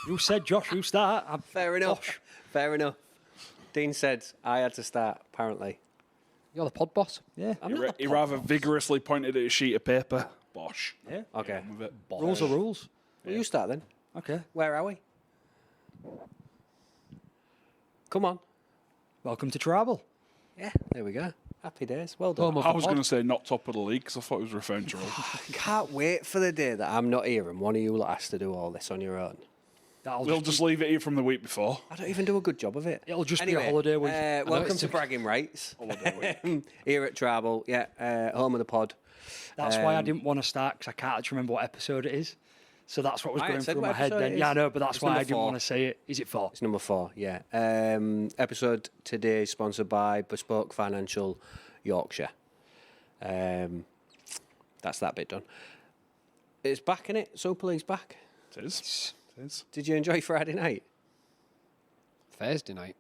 You said, Josh, you start. Fair enough. Fair enough. Dean said I had to start, apparently. You're the pod boss. Yeah. He rather vigorously pointed at a sheet of paper. Bosh. Yeah. Okay. Rules are rules. Well, you start then. Okay. Where are we? Come on. Welcome to travel. Yeah, there we go. Happy days. Well done. I was going to say not top of the league because I thought it was referring to us. I can't wait for the day that I'm not here and one of you lot has to do all this on your own. We'll just leave it here from the week before. I don't even do a good job of it. It'll just be a holiday week. Welcome to Bragging Rights. Here at Travel, home of the pod. That's why I didn't want to start, because I can't actually remember what episode it is. So that's what was going through my head then. Yeah, I know, but that's why I didn't want to say it. Is it 4? It's number 4, yeah. Episode today is sponsored by Bespoke Financial Yorkshire. That's that bit done. It's back, innit? Super League's back. It is. Did you enjoy Friday night? Thursday night.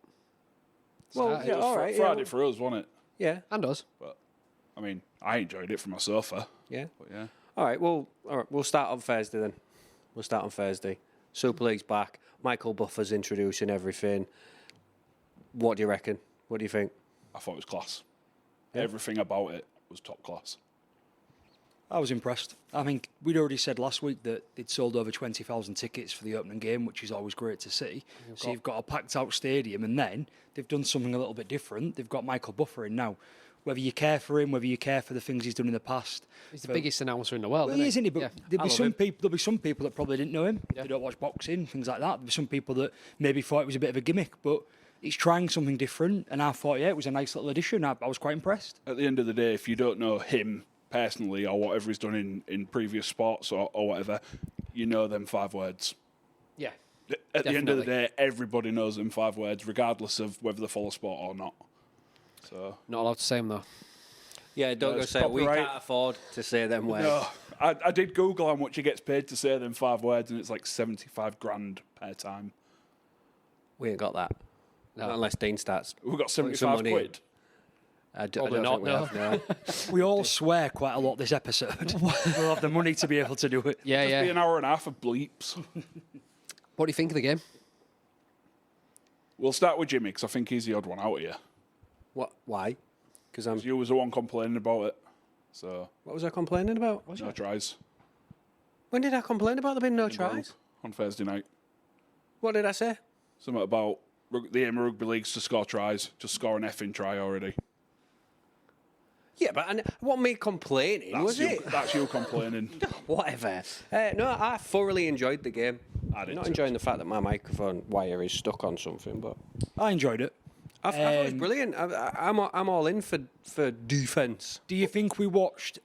Well, yeah, all right. Friday for us, wasn't it? Yeah. And us. But I mean, I enjoyed it from my sofa. Yeah. But yeah. All right. We'll start on Thursday then. We'll start on Thursday. Super League's back. Michael Buffer's introducing everything. What do you reckon? What do you think? I thought it was class. Yeah. Everything about it was top class. I was impressed. I mean, we'd already said last week that they'd sold over 20,000 tickets for the opening game, which is always great to see. So you've got a packed-out stadium, and then they've done something a little bit different. They've got Michael Buffer in now. Whether you care for him, whether you care for the things he's done in the past. He's the biggest announcer in the world, Well, isn't he? But there'll be some people that probably didn't know him. Yeah. They don't watch boxing, things like that. There'll be some people that maybe thought it was a bit of a gimmick, but he's trying something different, and I thought, it was a nice little addition. I was quite impressed. At the end of the day, if you don't know him personally or whatever he's done in previous sports or whatever, you know them 5 words. Yeah. At the end of the day, everybody knows them 5 words, regardless of whether they follow sport or not. So Not allowed to say them, though. Yeah, don't go say we can't afford to say them words. No, I did Google how much he gets paid to say them 5 words, and it's like 75 grand per time. We ain't got that. No. Not unless Dean starts. We've got 75 quid. I Probably don't not, think we have, no. We all swear quite a lot this episode. We'll have the money to be able to do it. Yeah, Just be an hour and a half of bleeps. What do you think of the game? We'll start with Jimmy, because I think he's the odd one out here. What? Why? Because You was the one complaining about it. So What was I complaining about? no tries. When did I complain about there being no tries? On Thursday night. What did I say? Something about the aim of rugby leagues to score tries. Just score an effing try already. Yeah, but what me complaining was it? That's you complaining. Whatever. No, I thoroughly enjoyed the game. I did Not too. enjoying the fact that my microphone wire is stuck on something, but I enjoyed it. I thought it was brilliant. I'm all in for defence. Do you think we watched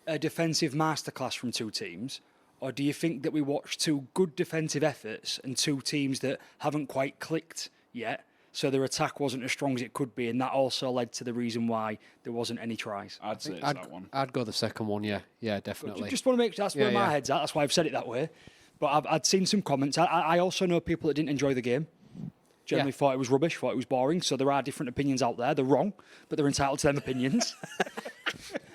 a defensive masterclass from 2 teams? Or do you think that we watched 2 good defensive efforts and 2 teams that haven't quite clicked yet, so their attack wasn't as strong as it could be, and that also led to the reason why there wasn't any tries? I'd say it's that one. I'd go the second one, yeah. Yeah, definitely. Just want to make sure that's where my head's at. That's why I've said it that way. But I'd seen some comments. I also know people that didn't enjoy the game. Generally thought it was rubbish, thought it was boring. So there are different opinions out there. They're wrong, but they're entitled to them opinions.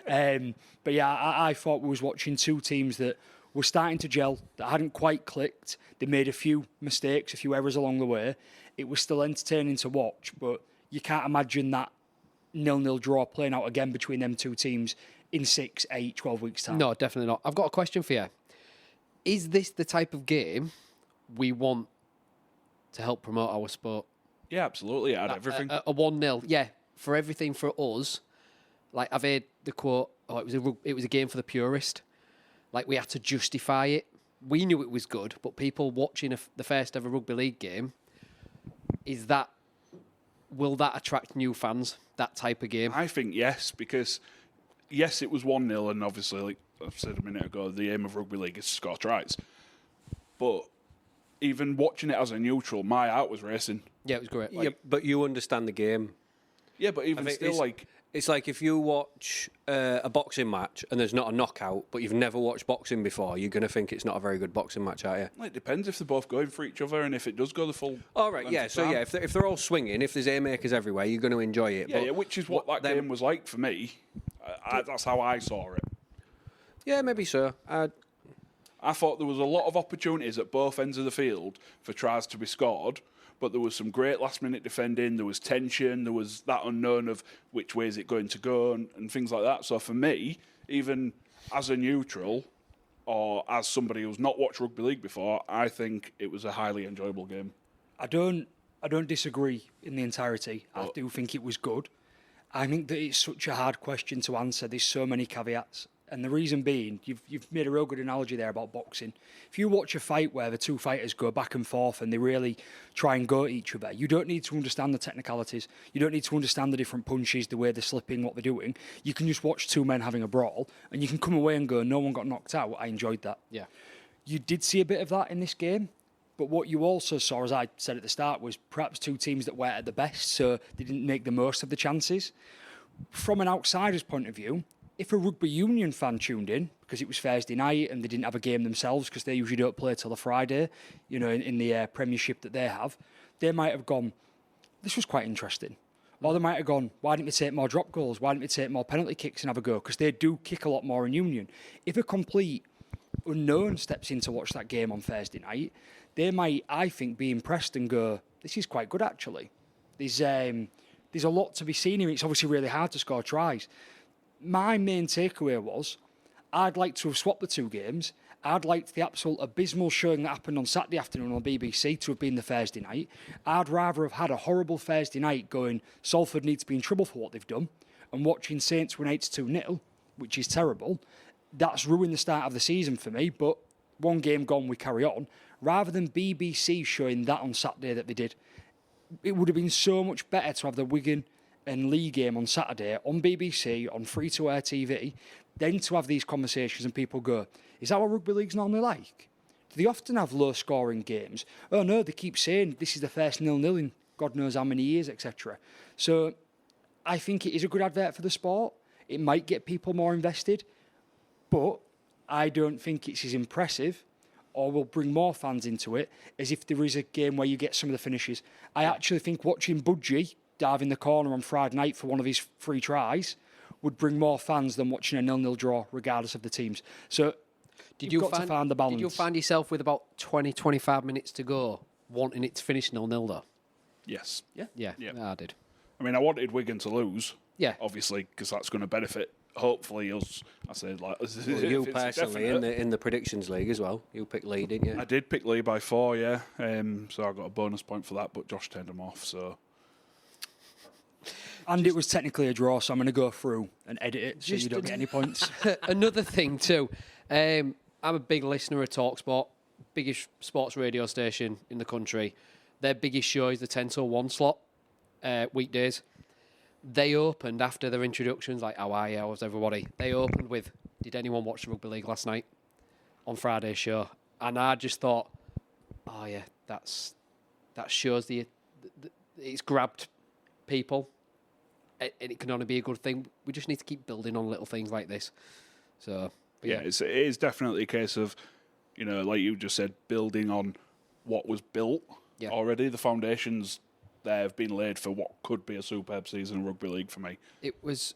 But yeah, I thought we was watching 2 teams that were starting to gel, that hadn't quite clicked. They made a few mistakes, a few errors along the way. It was still entertaining to watch, but you can't imagine that 0-0 draw playing out again between them 2 teams in 6, 8, 12 weeks' time. No, definitely not. I've got a question for you. Is this the type of game we want to help promote our sport? Yeah, absolutely. Add everything. A 1-0, yeah, for everything for us. Like, I've heard the quote, it was a game for the purist. Like, we had to justify it. We knew it was good, but people watching the first ever rugby league game, will that attract new fans, that type of game? I think yes, because yes, it was 1-0, and obviously, like I said a minute ago, the aim of rugby league is to score tries. But even watching it as a neutral, my heart was racing. Yeah, it was great. Yeah, but you understand the game. Yeah, but even still, It's like if you watch a boxing match and there's not a knockout, but you've never watched boxing before, you're going to think it's not a very good boxing match, aren't you? It depends if they're both going for each other and if it does go the full. All right, yeah. So yeah, if they're all swinging, if there's haymakers everywhere, you're going to enjoy it. Yeah, which is what that game was like for me. That's how I saw it. Yeah, maybe so. I I thought there was a lot of opportunities at both ends of the field for tries to be scored, but there was some great last-minute defending, there was tension, there was that unknown of which way is it going to go and things like that. So for me, even as a neutral or as somebody who's not watched rugby league before, I think it was a highly enjoyable game. I don't disagree in the entirety. I do think it was good. I think that it's such a hard question to answer. There's so many caveats. And the reason being, you've made a real good analogy there about boxing. If you watch a fight where the two fighters go back and forth and they really try and go at each other, you don't need to understand the technicalities. You don't need to understand the different punches, the way they're slipping, what they're doing. You can just watch two men having a brawl and you can come away and go, no one got knocked out. I enjoyed that. Yeah. You did see a bit of that in this game. But what you also saw, as I said at the start, was perhaps two teams that weren't at the best, so they didn't make the most of the chances. From an outsider's point of view, if a rugby union fan tuned in, because it was Thursday night and they didn't have a game themselves, because they usually don't play till a Friday, in the Premiership that they have, they might have gone, this was quite interesting. Or they might have gone, why didn't we take more drop goals? Why didn't we take more penalty kicks and have a go? Because they do kick a lot more in union. If a complete unknown steps in to watch that game on Thursday night, they might, I think, be impressed and go, this is quite good, actually. There's a lot to be seen here. It's obviously really hard to score tries. My main takeaway was, I'd like to have swapped the two games. I'd like the absolute abysmal showing that happened on Saturday afternoon on the BBC to have been the Thursday night. I'd rather have had a horrible Thursday night going, Salford needs to be in trouble for what they've done, and watching Saints win 8-2-0, which is terrible. That's ruined the start of the season for me, but one game gone, we carry on. Rather than BBC showing that on Saturday that they did, it would have been so much better to have the Wigan and Leigh game on Saturday on BBC, on free-to-air TV, then to have these conversations and people go, is that what rugby league's normally like? Do they often have low-scoring games? Oh no, they keep saying this is the first 0-0 in God knows how many years, etc. So I think it is a good advert for the sport. It might get people more invested, but I don't think it's as impressive or will bring more fans into it as if there is a game where you get some of the finishes. I actually think watching Budgie dive in the corner on Friday night for one of his 3 tries would bring more fans than watching a 0-0 draw, regardless of the teams. So you've got to find the balance. Did you find yourself with about 20, 25 minutes to go, wanting it to finish 0-0 though? Yes. Yeah, I did. I mean, I wanted Wigan to lose, Yeah. obviously, because that's going to benefit, hopefully, us. I said, like, Well, you personally in the predictions league as well. You picked Leigh, didn't you? I did pick Leigh by 4, yeah. So I got a bonus point for that, but Josh turned him off, so... And it was technically a draw, so I'm going to go through and edit it so you don't get any points. Another thing too, I'm a big listener of TalkSport, biggest sports radio station in the country. Their biggest show is the 10 till 1 slot, weekdays. They opened after their introductions, like, how are you, how's everybody? They opened with, did anyone watch the rugby league last night? On Friday's show. And I just thought, oh yeah, that shows it's grabbed people. And it can only be a good thing. We just need to keep building on little things like this. So, yeah, it is definitely a case of, like you just said, building on what was built already. The foundations there have been laid for what could be a superb season of rugby league for me. It was,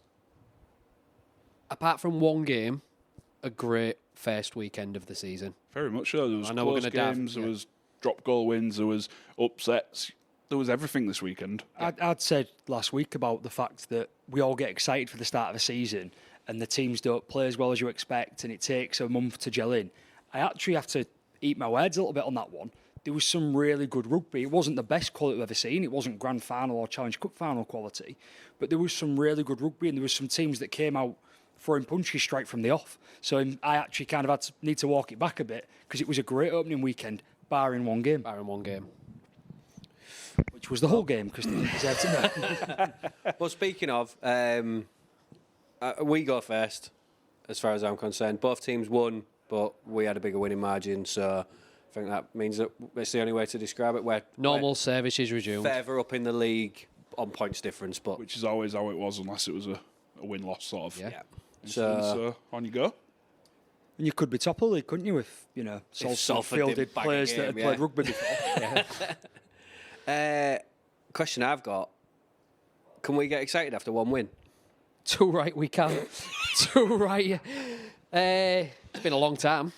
apart from one game, a great first weekend of the season. Very much so. There was close games, there was drop goal wins, there was upsets. There was everything this weekend. I'd said last week about the fact that we all get excited for the start of a season and the teams don't play as well as you expect and it takes a month to gel in. I actually have to eat my words a little bit on that one. There was some really good rugby. It wasn't the best quality I've ever seen. It wasn't Grand Final or Challenge Cup Final quality. But there was some really good rugby and there was some teams that came out throwing punches straight from the off. So I actually kind of need to walk it back a bit because it was a great opening weekend, barring one game. Which was the whole game, because they deserved to know. Well, speaking of, we go first, as far as I'm concerned. Both teams won, but we had a bigger winning margin, so I think that means that it's the only way to describe it. Normal service is resumed. Further up in the league on points difference, but which is always how it was, unless it was a win-loss sort of. Yeah. So on you go. And you could be top of the league, couldn't you, if Salford fielded players that had played rugby before. Question I've got: can we get excited after one win? Too right, we can. Too right. It's been a long time.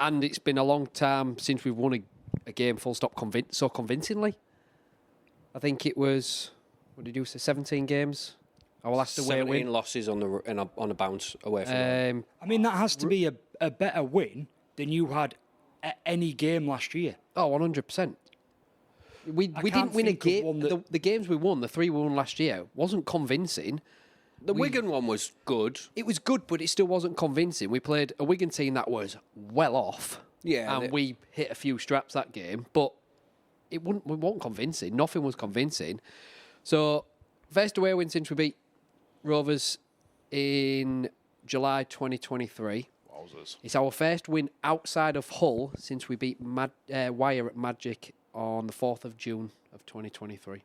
And it's been a long time since we've won a game full stop so convincingly. I think it was, what did you say, 17 games? Our last away 17 win. losses on a bounce away from home. I mean, that has to be a better win than you had at any game last year. Oh, 100%. We can't didn't win a think of game. one that- The games we won, the 3 we won last year, wasn't convincing. The Wigan one was good. It was good, but it still wasn't convincing. We played a Wigan team that was well off. Yeah, And we hit a few straps that game, but we weren't convincing. Nothing was convincing. So, first away win since we beat Rovers in July 2023. Wowzers. It's our first win outside of Hull since we beat Wire at Magic on the 4th of June of 2023.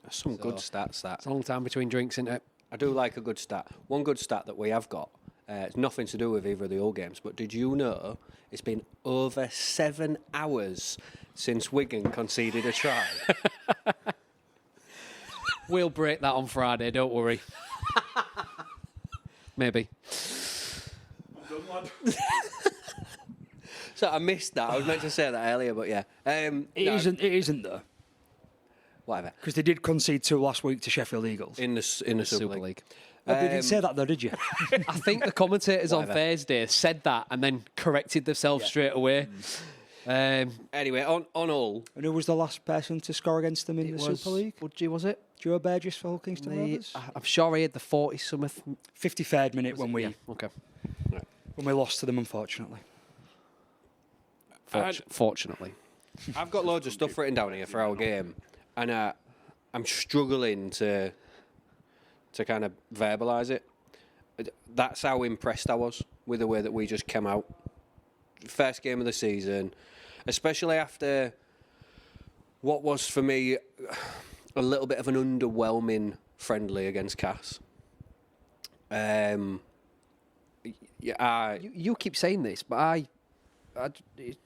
That's some good stats, that. It's a long time between drinks, isn't it? I do like a good stat. One good stat that we have got, it's nothing to do with either of the old games, but did you know it's been over 7 hours since Wigan conceded a try? We'll break that on Friday, don't worry. Maybe. So I missed that. I was meant to say that earlier, but yeah. It isn't though, Whatever. because they did concede 2 last week to Sheffield Eagles. In the Super League. Oh, you didn't say that though, did you? I think the commentators on Whatever. Thursday said that and then corrected themselves straight away. Anyway, on Hull, And who was the last person to score against them in the Super League? Budgie, was it? Joe Burgess for Hull Kingston The- Rovers. I'm sure he had the 40-something. 53rd minute when we Yeah, okay. lost to them, unfortunately. Fortunately. I've got loads of stuff written down here for our game, and I'm struggling to kind of verbalise it. That's how impressed I was with the way that we just came out. First game of the season, especially after what was for me a little bit of an underwhelming friendly against Cass. You keep saying this, but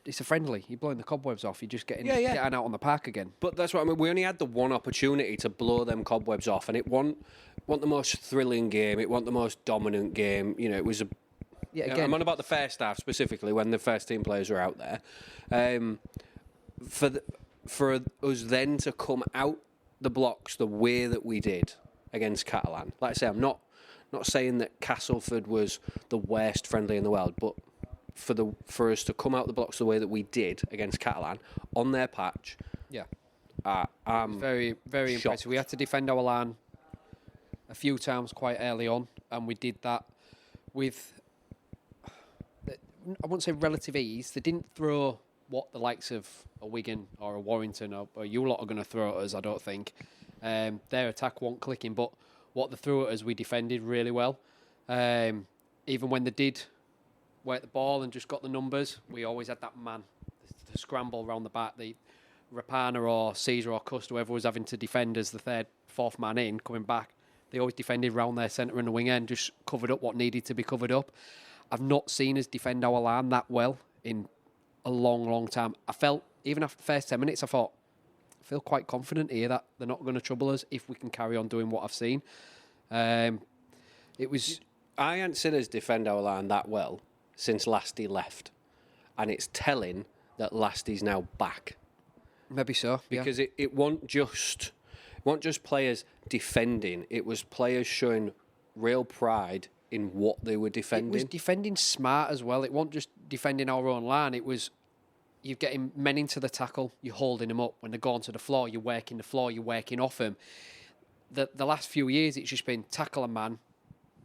it's a friendly. You're blowing the cobwebs off. You're just getting out on the park again. But that's what I mean. We only had the one opportunity to blow them cobwebs off, and it wasn't the most thrilling game. It wasn't the most dominant game. You know, it was a. Yeah, I'm again, on about the first half specifically when the first team players were out there. For us then to come out the blocks the way that we did against Catalan. Like I say, I'm not saying that Castleford was the worst friendly in the world, but for us to come out the blocks the way that we did against Catalan on their patch, yeah, I'm very, very shocked. impressive. We had to defend our line a few times quite early on, and we did that with, I wouldn't say relative ease. They didn't throw what the likes of a Wigan or a Warrington or you lot are going to throw at us, I don't think. Their attack wasn't clicking, but what they threw at us, we defended really well. Even when they did work the ball and just got the numbers, we always had that man, the scramble around the back, the Rapana or Caesar or Cust, whoever was having to defend as the third, fourth man in, coming back. They always defended round their centre and the wing end, just covered up what needed to be covered up. I've not seen us defend our line that well in a long, long time. I felt, even after the first 10 minutes, I feel quite confident here that they're not going to trouble us if we can carry on doing what I've seen. It was... I hadn't seen us defend our line that well since Lasty left, and it's telling that Lasty's now back. Maybe so, Because it wasn't just players defending, it was players showing real pride in what they were defending. It was defending smart as well. It wasn't just defending our own line. It was you're getting men into the tackle, you're holding them up. When they're going to the floor, you're working the floor, you're working off them. The last few years, it's just been tackle a man.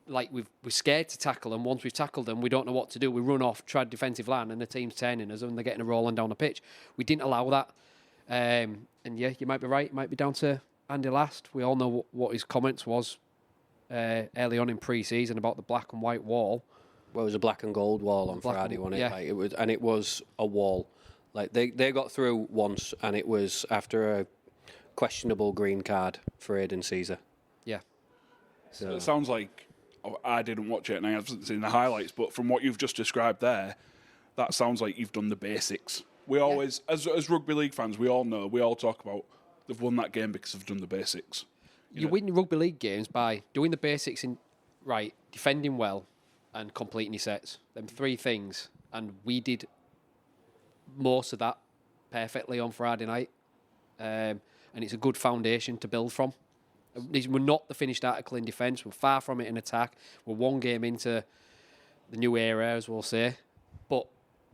Like we're scared to tackle them. Once we've tackled them, we don't know what to do. We run off, try defensive line, and the team's turning us, and they're getting a rolling down the pitch. We didn't allow that. And yeah, you might be right. It might be down to Andy Last. We all know what his comments was early on in pre-season about the black and white wall. Well, it was a black and gold wall on Black Friday, and- wasn't it? yeah. Like it was a wall. Like they got through once, and it was after a questionable green card for Aidan Caesar. Yeah. So It sounds like I didn't watch it and I haven't seen the highlights, but from what you've just described there, that sounds like you've done the basics. We always, as rugby league fans, we all know, we all talk about they've won that game because they've done the basics. You win rugby league games by doing the basics in right, defending well, and completing your sets. Them three things. and we did most of that perfectly on Friday night. And it's a good foundation to build from. We're not the finished article in defence. We're far from it in attack. We're one game into the new era, as we'll say. But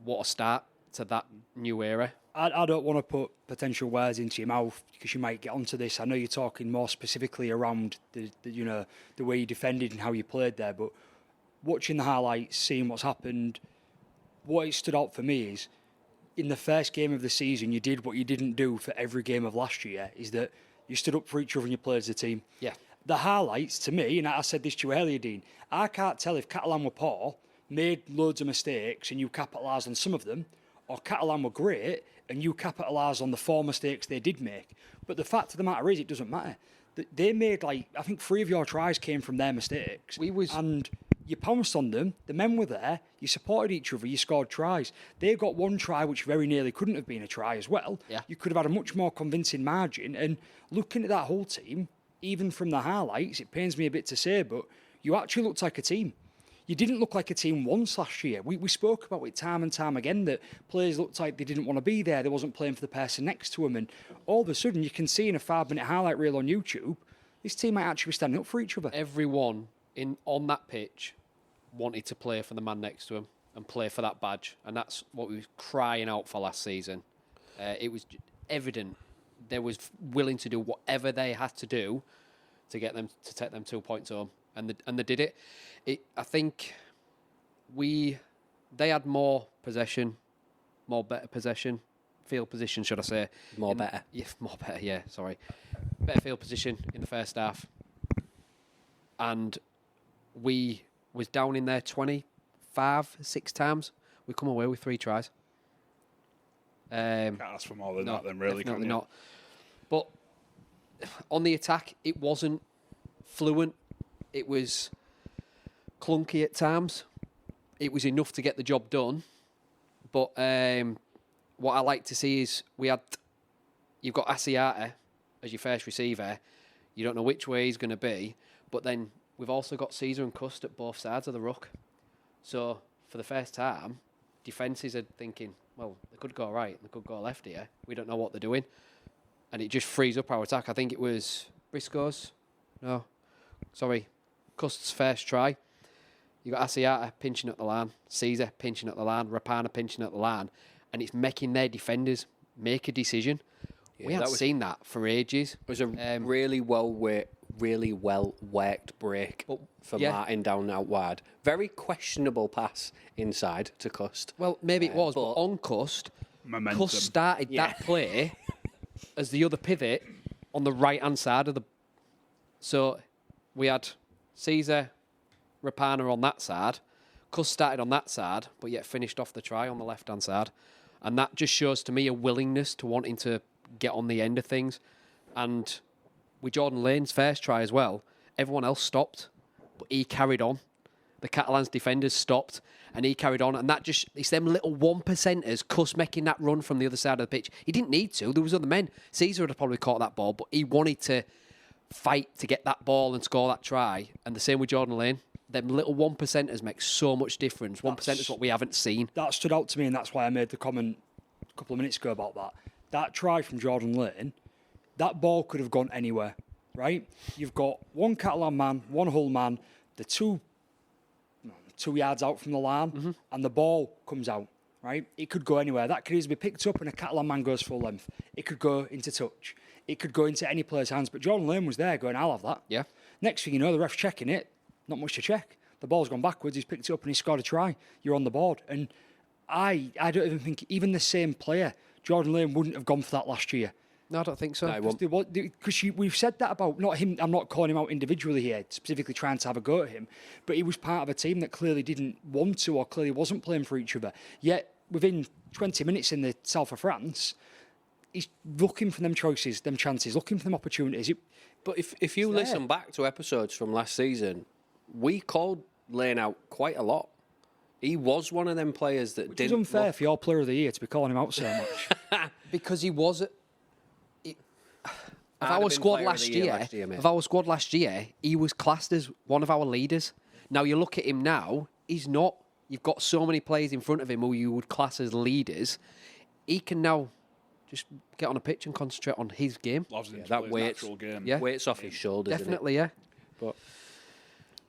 what a start to that new era. I don't want to put potential words into your mouth because you might get onto this. I know you're talking more specifically around the way you defended and how you played there. But watching the highlights, seeing what's happened, what it stood out for me is in the first game of the season, you did what you didn't do for every game of last year, is that you stood up for each other and you played as a team. Yeah. The highlights, to me, and I said this to you earlier, Dean, I can't tell if Catalan were poor, made loads of mistakes and you capitalised on some of them, or Catalan were great and you capitalised on the 4 mistakes they did make. But the fact of the matter is, it doesn't matter. They made, I think 3 of your tries came from their mistakes. And you pounced on them, the men were there, you supported each other, you scored tries. They got 1 try which very nearly couldn't have been a try as well. Yeah. You could have had a much more convincing margin. And looking at that whole team, even from the highlights, it pains me a bit to say, but you actually looked like a team. You didn't look like a team once last year. We spoke about it time and time again, that players looked like they didn't want to be there. They wasn't playing for the person next to them. And all of a sudden, you can see in a 5-minute highlight reel on YouTube, this team might actually be standing up for each other. Everyone on that pitch wanted to play for the man next to him and play for that badge. And that's what we were crying out for last season. It was evident they was willing to do whatever they had to do to get them to take them 2 points home. And they did it. I think they had more possession, better possession, field position, should I say? Better. Yeah, more better. Yeah, sorry, better field position in the first half, and we was down in there 6 times. We come away with 3 tries. Can't ask for more than that, then, really, definitely can you? not. But on the attack, it wasn't fluent. It was clunky at times. It was enough to get the job done. But what I like to see is you've got Asiata as your first receiver. You don't know which way he's going to be. But then we've also got Caesar and Cust at both sides of the ruck. So for the first time, defences are thinking, well, they could go right, they could go left here. We don't know what they're doing. And it just frees up our attack. I think it was Cust's first try. You got Asiata pinching up the line, Caesar pinching up the line, Rapana pinching up the line, and it's making their defenders make a decision. Yeah, we haven't seen that for ages. It was a really well worked break for Martin down out wide. Very questionable pass inside to Cust. Well, maybe it was, but on Cust, Momentum. Cust started that play as the other pivot on the right-hand side of the... So we had Caesar, Rapana on that side. Cust started on that side, but yet finished off the try on the left-hand side. And that just shows to me a willingness to wanting to get on the end of things. And with Jordan Lane's first try as well, everyone else stopped, but he carried on. The Catalans defenders stopped, and he carried on. And that it's them little 1%ers, Cust making that run from the other side of the pitch. He didn't need to. There was other men. Caesar would have probably caught that ball, but he wanted to fight to get that ball and score that try. And the same with Jordan Lane. Them little 1%ers make so much difference. 1% is what we haven't seen. That stood out to me, and that's why I made the comment a couple of minutes ago about that. That try from Jordan Lane, that ball could have gone anywhere, right? You've got 1 Catalan man, 1 Hull man, the 2 yards out from the line, and the ball comes out, right? It could go anywhere. That could easily be picked up and a Catalan man goes full length. It could go into touch. It could go into any player's hands. But Jordan Lane was there going, I'll have that. Yeah. Next thing you know, the ref's checking it. Not much to check. The ball's gone backwards. He's picked it up and he's scored a try. You're on the board. And I don't even think even the same player, Jordan Lane, wouldn't have gone for that last year. No, I don't think so. No, Because we've said that about, not him, I'm not calling him out individually here, specifically trying to have a go at him, but he was part of a team that clearly didn't want to or clearly wasn't playing for each other. Yet, within 20 minutes in the south of France, he's looking for them choices, them chances, looking for them opportunities. But if you listen back to episodes from last season, we called Lane out quite a lot. He was one of them players that didn't... It's unfair for your player of the year to be calling him out so much. Because he was... Of our squad last year, he was classed as one of our leaders. Now, you look at him now, he's not. you've got so many players in front of him who you would class as leaders. He can now just get on a pitch and concentrate on his game. Loves him to that play his weights, natural game. Yeah. weights off his shoulders. isn't it? Definitely, yeah. But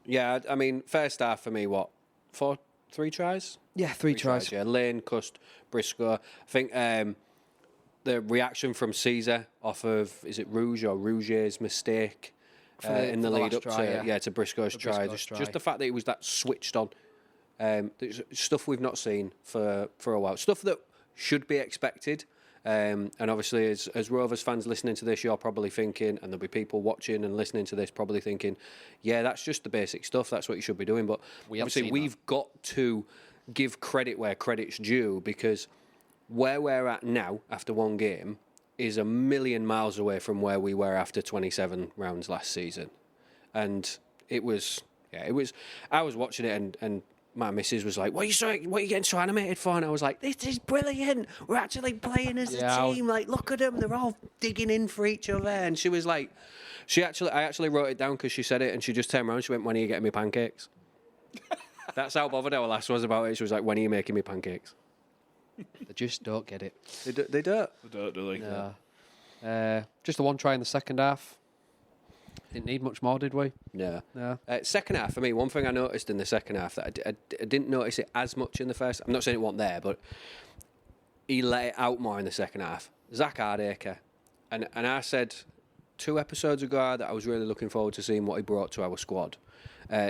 yeah, I mean, first half for me, what, 3 tries? Yeah, three tries. Yeah, Lane, Cust, Briscoe. I think the reaction from Caesar off of, is it Rouge or Rouge's mistake in the for the lead last up try, to to Briscoe's try. Briscoe's try. Just the fact that he was that switched on. There's stuff we've not seen for a while. Stuff that should be expected. And obviously, as Rovers fans listening to this, you're probably thinking, and there'll be people watching and listening to this probably thinking, yeah, that's just the basic stuff. That's what you should be doing. But obviously, we've got to give credit where credit's due, because where we're at now after one game is a million miles away from where we were after 27 rounds last season. And it was. I was watching it and my missus was like, what are you getting so animated for? And I was like, this is brilliant. We're actually playing as a team. Like, look at them. They're all digging in for each other. And she was like, I actually wrote it down because she said it, and she just turned around and she went, when are you getting me pancakes? That's how bothered our lass was about it. She was like, when are you making me pancakes? They just don't get it. They don't. They don't, do they? No. Just the one try in the second half. Didn't need much more, did we? No. No. Second half, for me, one thing I noticed in the second half that I didn't notice it as much in the first. I'm not saying it wasn't there, but he let it out more in the second half. Zach Hardacre. And I said 2 episodes ago that I was really looking forward to seeing what he brought to our squad.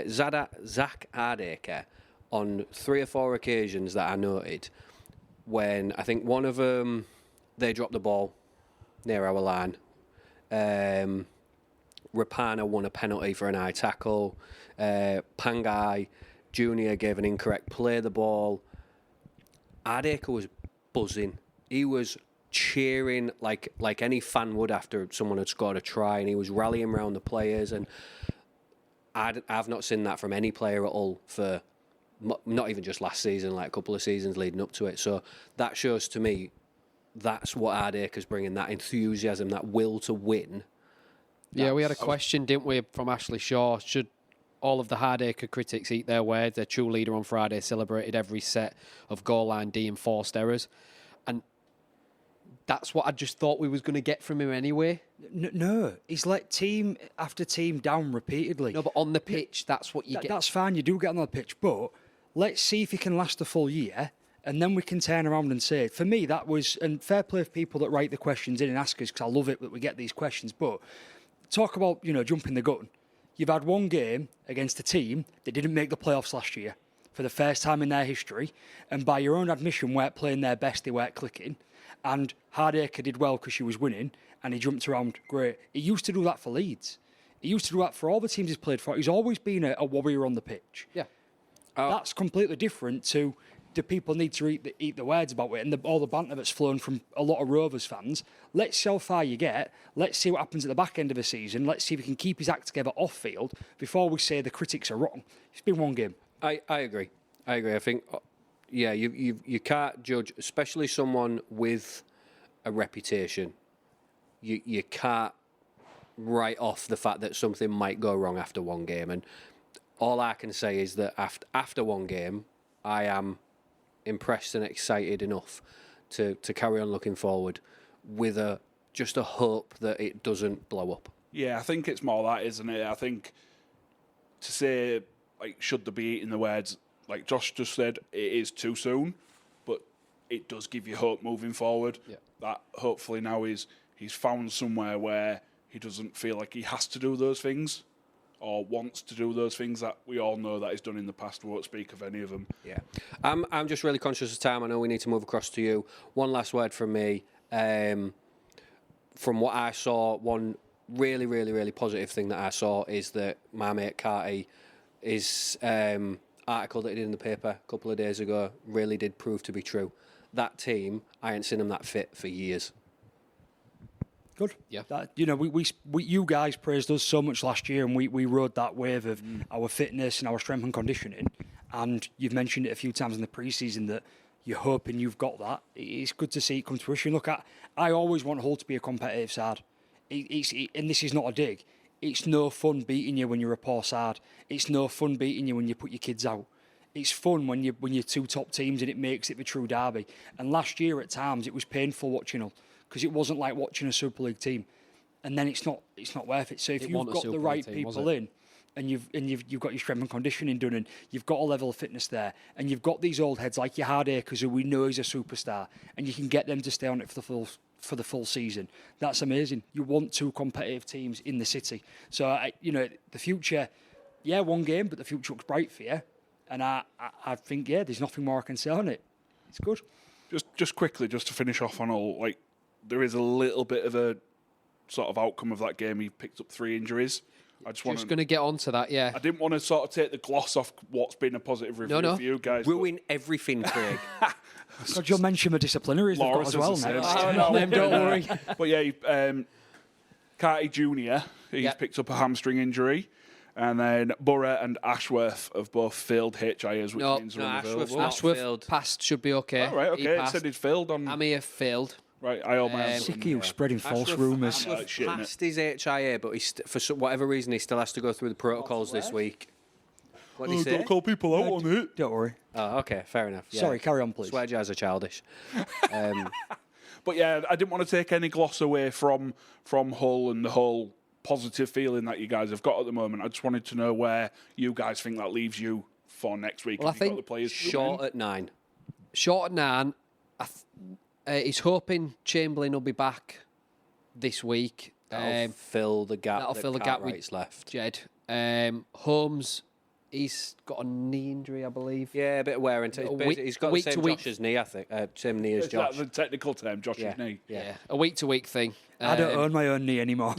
Zach Hardacre, on 3 or 4 occasions that I noted, when I think one of them, they dropped the ball near our line. Rapana won a penalty for an high tackle. Pangai Jr. gave an incorrect play the ball. Hardacre was buzzing. He was cheering like any fan would after someone had scored a try, and he was rallying around the players. And I've not seen that from any player at all for not even just last season, like a couple of seasons leading up to it. So that shows to me that's what Hardacre's bringing, that enthusiasm, that will to win. Yeah, we had a question, didn't we, from Ashley Shaw. Should all of the Hardacre critics eat their words? Their true leader on Friday celebrated every set of goal line D enforced errors. And that's what I just thought we was going to get from him anyway. No, he's let team after team down repeatedly. No, but on the pitch, that's what you get. That's fine, you do get on the pitch, but let's see if he can last a full year, and then we can turn around and say, for me, that was, and fair play for people that write the questions in and ask us, because I love it that we get these questions, but talk about, jumping the gun. You've had one game against a team that didn't make the playoffs last year for the first time in their history, and by your own admission, weren't playing their best, they weren't clicking, and Hardacre did well because she was winning, and he jumped around great. He used to do that for Leeds. He used to do that for all the teams he's played for. He's always been a warrior on the pitch. Yeah. That's completely different to, do people need to eat the words about it, and all the banter that's flown from a lot of Rovers fans. Let's see how far you get. Let's see what happens at the back end of the season. Let's see if he can keep his act together off field before we say the critics are wrong. It's been one game. I agree. I think, yeah, you can't judge, especially someone with a reputation. You can't write off the fact that something might go wrong after one game. And all I can say is that after one game, I am impressed and excited enough to carry on looking forward with just a hope that it doesn't blow up. Yeah, I think it's more that, isn't it? I think to say, should there be eating the words, like Josh just said, it is too soon, but it does give you hope moving forward. Yeah. That hopefully now he's found somewhere where he doesn't feel like he has to do those things or wants to do those things that we all know that he's done in the past. We won't speak of any of them. Yeah. I'm just really conscious of time. I know we need to move across to you. One last word from me. From what I saw, one really, really, really positive thing that I saw is that my mate Carty, his article that he did in the paper a couple of days ago really did prove to be true. That team, I ain't seen them that fit for years. Good. Yeah. That, we you guys praised us so much last year, and we rode that wave of our fitness and our strength and conditioning. And you've mentioned it a few times in the pre-season that you're hoping you've got that. It's good to see it come to fruition. Look, I always want Hull to be a competitive side. And this is not a dig. It's no fun beating you when you're a poor side. It's no fun beating you when you put your kids out. it's fun when you're two top teams and it makes it the true derby. And last year at times it was painful watching Hull because it wasn't like watching a Super League team. And then it's not worth it. So if you've got the right people in, and you've got your strength and conditioning done, and you've got a level of fitness there, and you've got these old heads like your Hardacres, who we know is a superstar, and you can get them to stay on it for the full season. That's amazing. You want two competitive teams in the city. So the future, one game, but the future looks bright for you. And I think there's nothing more I can say on it. It's good. Just quickly, just to finish off on all, like, there is a little bit of a sort of outcome of that game. He picked up 3 injuries. I just going to get onto that, yeah. I didn't want to sort of take the gloss off what's been a positive review for you guys. Ruin everything, Craig. God, you'll mention the disciplinaries we've got as well now. Don't worry. But yeah, Carty Jr., he's picked up a hamstring injury. And then Borough and Ashworth have both failed HIAs, which means they're unavailable. Ashworth passed, should be okay. Oh, right, okay. It said he'd failed on... Amir failed. Right, I owe my Sick of you spreading false rumours. Ashworth passed his HIA, but for whatever reason, he still has to go through the protocols this week. What did he say? Don't call people out on it. Don't worry. Oh, okay, fair enough. Yeah. Sorry, carry on, please. Swear jars are childish. But yeah, I didn't want to take any gloss away from Hull and the whole positive feeling that you guys have got at the moment. I just wanted to know where you guys think that leaves you for next week. Well, I think got the players short at 9. Short at 9. He's hoping Chamberlain will be back this week. That'll fill the gap. That'll fill the gap with left. Jed. Holmes, he's got a knee injury, I believe. Yeah, a bit of wear and tear. He's got the same Josh's knee, I think. Same knee as Josh. Is that the technical term, Josh's knee? Yeah, a week-to-week thing. I don't own my own knee anymore.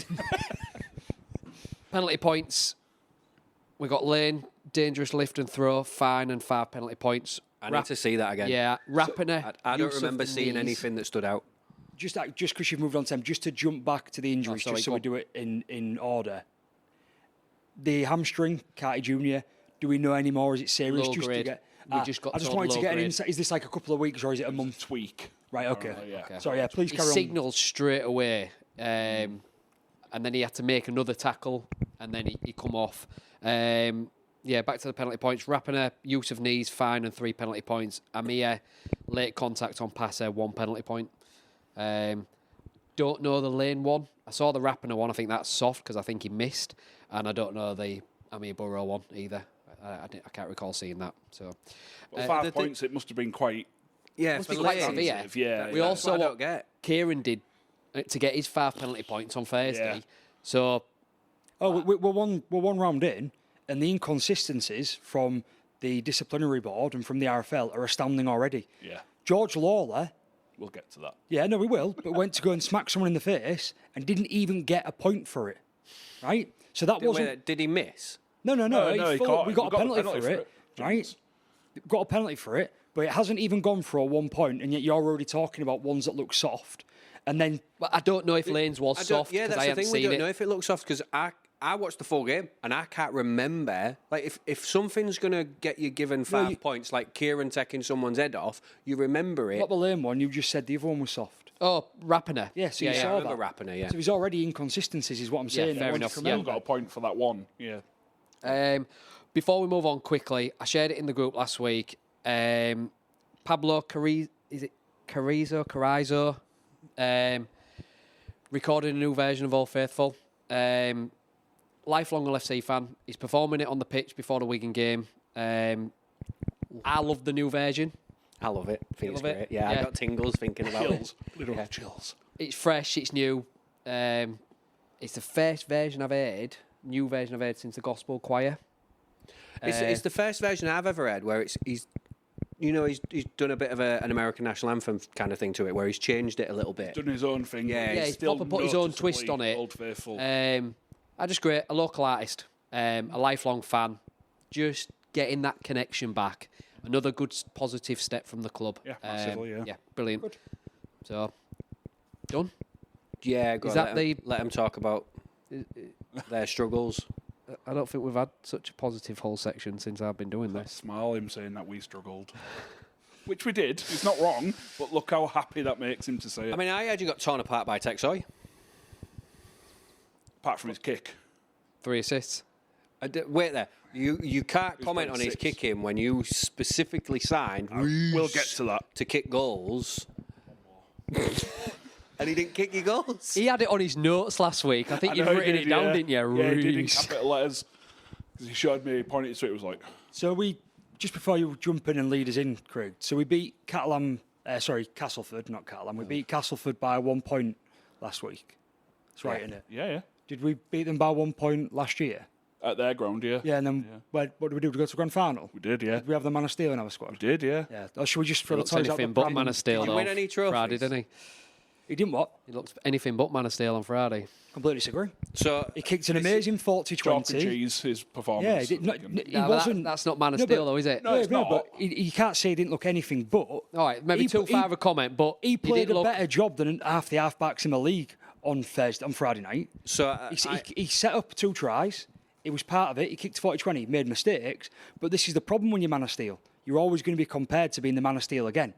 Penalty points. We got Lane, dangerous lift and throw, fine and 5 penalty points. I need to see that again. Yeah, Rapiner. I don't remember seeing anything that stood out. Just because you've moved on to them, just to jump back to the injuries, just so we do it in order. The hamstring, Carty Jr., do we know any more? Is it serious? Low grade. I just wanted to get an insight. Is this like a couple of weeks or is it a month? Tweak. Right, okay. Okay. Sorry, yeah, please carry on. He signalled straight away, and then he had to make another tackle, and then he come off. Back to the penalty points. Rapiner, use of knees, fine, and 3 penalty points. Amir, late contact on passer, 1 penalty point. Don't know the Lane one. I saw the Rapiner one. I think that's soft because I think he missed, and I don't know the Amir Burrow one either. I can't recall seeing that. So, 5 points. It must have been quite. Yeah, must be quite severe. Yeah. We also don't get. Kieran did to get his 5 penalty points on Thursday. Yeah. So, we're one round in, and the inconsistencies from the disciplinary board and from the RFL are astounding already. Yeah. George Lawler. We'll get to that. Yeah, no, we will. But went to go and smack someone in the face and didn't even get a point for it. Right? So that wasn't. Did he miss? No. We got a penalty for it. Right? Got a penalty for it, but it hasn't even gone for a 1 point, and yet you're already talking about ones that look soft. And then. But I don't know if Lane's was soft. Yeah, that's the thing. We don't know it. if it looks soft because I watched the full game and I can't remember. Like, if something's going to get you given 5 points, like Kieran taking someone's head off, you remember it. Not the Lane one, you just said the other one was soft. Oh, Rapiner. Yeah, so you I saw remember that. Rapiner, yeah. So there's already inconsistencies, is what I'm saying. fair enough. Still got a point for that one. Yeah. Before we move on quickly, I shared it in the group last week. Pablo Carrizo, recorded a new version of Old Faithful. Lifelong LFC fan. He's performing it on the pitch before the Wigan game. I love the new version. I love it. I think it's love great. it? Yeah, I Yeah. got tingles thinking about Chills. it. Little chills. It's fresh, it's new. It's the first version I've heard, new version I've heard since the Gospel Choir. It's the first version I've ever heard where he's done a bit of an American national anthem kind of thing to it, where he's changed it a little bit. Done his own thing. Yeah, he's proper put his own twist on it. Old Faithful. I just great, a local artist, a lifelong fan, just getting that connection back. Another good positive step from the club. Yeah, massively, yeah. Yeah, brilliant. Good. So, done. Yeah, go Is on, that let them talk about their struggles. I don't think we've had such a positive whole section since I've been doing this. Smile him saying that we struggled. Which we did. He's not wrong, but look how happy that makes him to say it. I mean, I heard you got torn apart by Texoy. Apart from his kick. 3 assists. Wait there. You can't comment on his 26. kicking when you specifically signed We'll get to that. to kick goals. And he didn't kick your goals. He had it on his notes last week. I think you've written it down, didn't you? Yeah, he did in Reece. capital letters. 'Cause he showed me, he pointed to it, was like, So we, just before you jump in and lead us in, Craig, so we beat Castleford, not Catalan. We beat Castleford by 1 point last week. That's right, isn't it? yeah. Did we beat them by 1 point last year? At their ground, yeah. Yeah, and then what did we do? Did we go to the grand final? We did, yeah. Did we have the Man of Steel in our squad? We did, yeah. Yeah. Or should we just throw the Looks toys out anything the but pram Man and- of Steel, Did you though. win any trophies? Friday, didn't he? He didn't what? He looks anything but Man of Steel on Friday. Completely disagree. So He kicked an amazing Chalk and 40-20. cheese, his performance. Yeah, he, did, no, he No, but wasn't. that's not Man of No, Steel, but- though, is it? No, it's not. But you can't say he didn't look anything but. All right, maybe he- too far he- of a comment, but He played didn't a look. better job than half the halfbacks in the league on Friday night. So He set up 2 tries. He was part of it. He kicked 40-20, made mistakes. But this is the problem when you're Man of Steel. You're always going to be compared to being the Man of Steel again.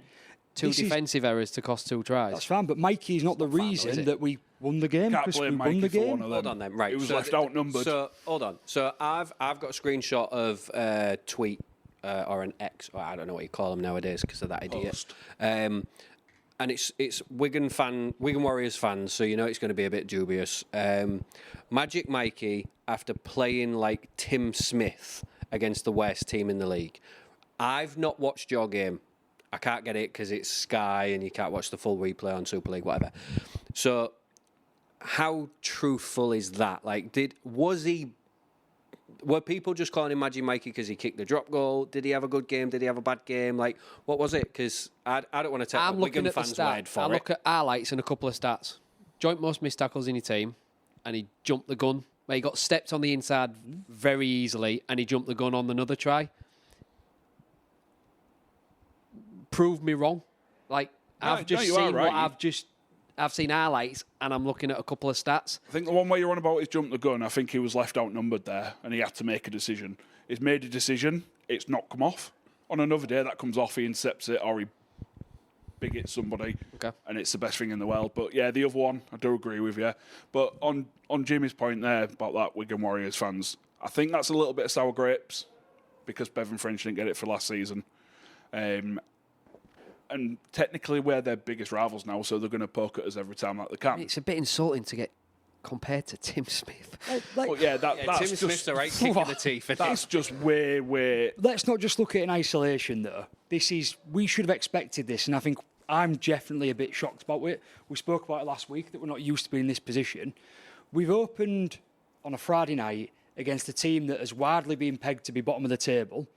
Two This is- defensive errors to cost 2 tries. That's fine, but Mikey is not the is reason it? that we won the game. Can't Because we blame won Mikey the for game. one of them. hold on then, right? He was so left outnumbered. So hold on. So I've got a screenshot of a tweet or an X, or I don't know what you call them nowadays because of that idiot. Post. And it's Wigan Warriors fans, so you know it's going to be a bit dubious. Magic Mikey, after playing like Tim Smith against the worst team in the league. I've not watched your game. I can't get it because it's Sky and you can't watch the full replay on Super League, whatever. So, how truthful is that? Like, were people just calling him Magic Mikey because he kicked the drop goal? Did he have a good game? Did he have a bad game? Like, what was it? Because I don't want to take I'm the looking Wigan at the fans' word stats. for I it. look at highlights and a couple of stats. Joint most missed tackles in your team, and he jumped the gun. He got stepped on the inside very easily, and he jumped the gun on another try. Prove me wrong. Like, I've just you are seen right. what I've seen highlights, and I'm looking at a couple of stats. I think the one way you're on about is jump the gun. I think he was left outnumbered there and he had to make a decision. He's made a decision. It's not come off. On another day, that comes off, he intercepts it or he big hits somebody. Okay. And it's the best thing in the world. But yeah, the other one, I do agree with you. But on Jimmy's point there about that Wigan Warriors fans, I think that's a little bit of sour grapes because Bevan French didn't get it for last season. And technically we're their biggest rivals now, so they're going to poke at us every time that they can. It's a bit insulting to get compared to Tim Smith. But yeah, that's Tim just, Smith's a right kick in the teeth. isn't he? that's just way. Let's not just look at it in isolation, though. We should have expected this, and I think I'm definitely a bit shocked about it. We spoke about it last week that we're not used to being in this position. We've opened on a Friday night against a team that has widely been pegged to be bottom of the table,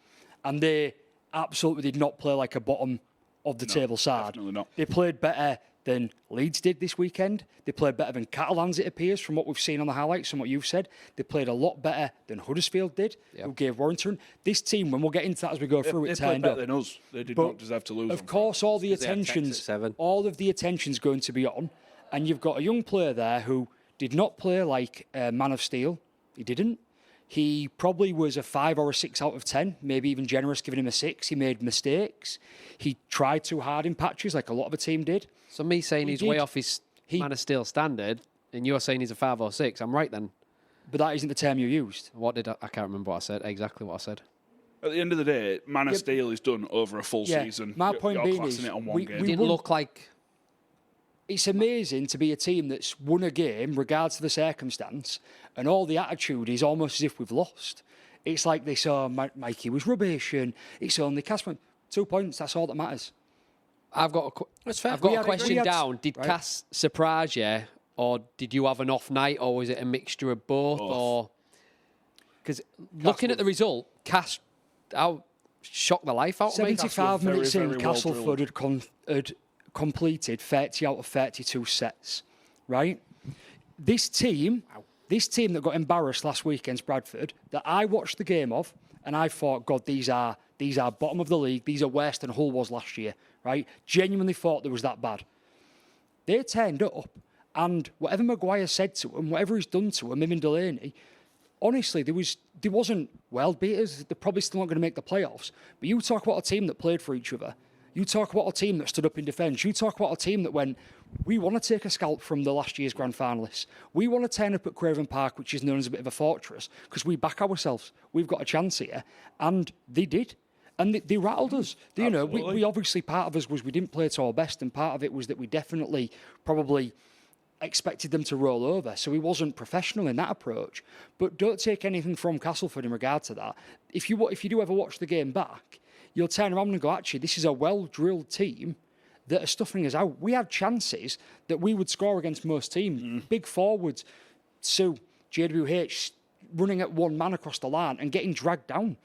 and they absolutely did not play like a bottom of the table side. definitely not. They played better than Leeds did this weekend. They played better than Catalans, it appears, from what we've seen on the highlights and what you've said. They played a lot better than Huddersfield did, who gave Warrington. This team, when we'll get into that as we go through, They it played turned better up. than us. They did But not deserve to lose. Of course, all the they had Tex at attention's 7. all of the attention's going to be on, and you've got a young player there who did not play like a Man of Steel. He didn't. He probably was a 5 or a 6 out of 10, maybe even generous giving him a 6. He made mistakes. He tried too hard in patches, like a lot of the team did. So me saying He he's did. way off his Man of Steel standard, and you're saying he's a 5 or 6. I'm right then. But that isn't the term you used. What did I can't remember what I said. Exactly what I said. At the end of the day, Man of Steel is done over a full Yeah, season. my You're- point you're being classing is it on one we game. Didn't won- look like It's amazing to be a team that's won a game, regards to the circumstance, and all the attitude is almost as if we've lost. It's like they saw Mikey was rubbish, and it's only Castleford. 2 points, that's all that matters. I've got That's fair. I've got We a had- question we had- down. Did right. Cass surprise you, or did you have an off night, or was it a mixture of both? Or because looking at the result, Cass shocked the life out of me. 75 very, minutes in, very well Castleford had completed 30 out of 32 sets, right? This team that got embarrassed last week against Bradford, that I watched the game of, and I thought, God, these are bottom of the league. These are worse than Hull was last year, right? Genuinely thought they was that bad. They turned up, and whatever Maguire said to them, whatever he's done to them, him and Delaney, honestly, there wasn't world beaters. They're probably still not going to make the playoffs. But you talk about a team that played for each other. You talk about a team that stood up in defence. You talk about a team that went, we want to take a scalp from the last year's grand finalists. We want to turn up at Craven Park, which is known as a bit of a fortress, because we back ourselves. We've got a chance here. And they did. And they rattled us. You know, we obviously, part of us was we didn't play to our best, and part of it was that we definitely probably expected them to roll over. So he wasn't professional in that approach. But don't take anything from Castleford in regard to that. If you do ever watch the game back, you'll turn around and go, actually, this is a well-drilled team that are stuffing us out. We had chances that we would score against most teams. Big forwards, Sue, JWH, running at one man across the line and getting dragged down,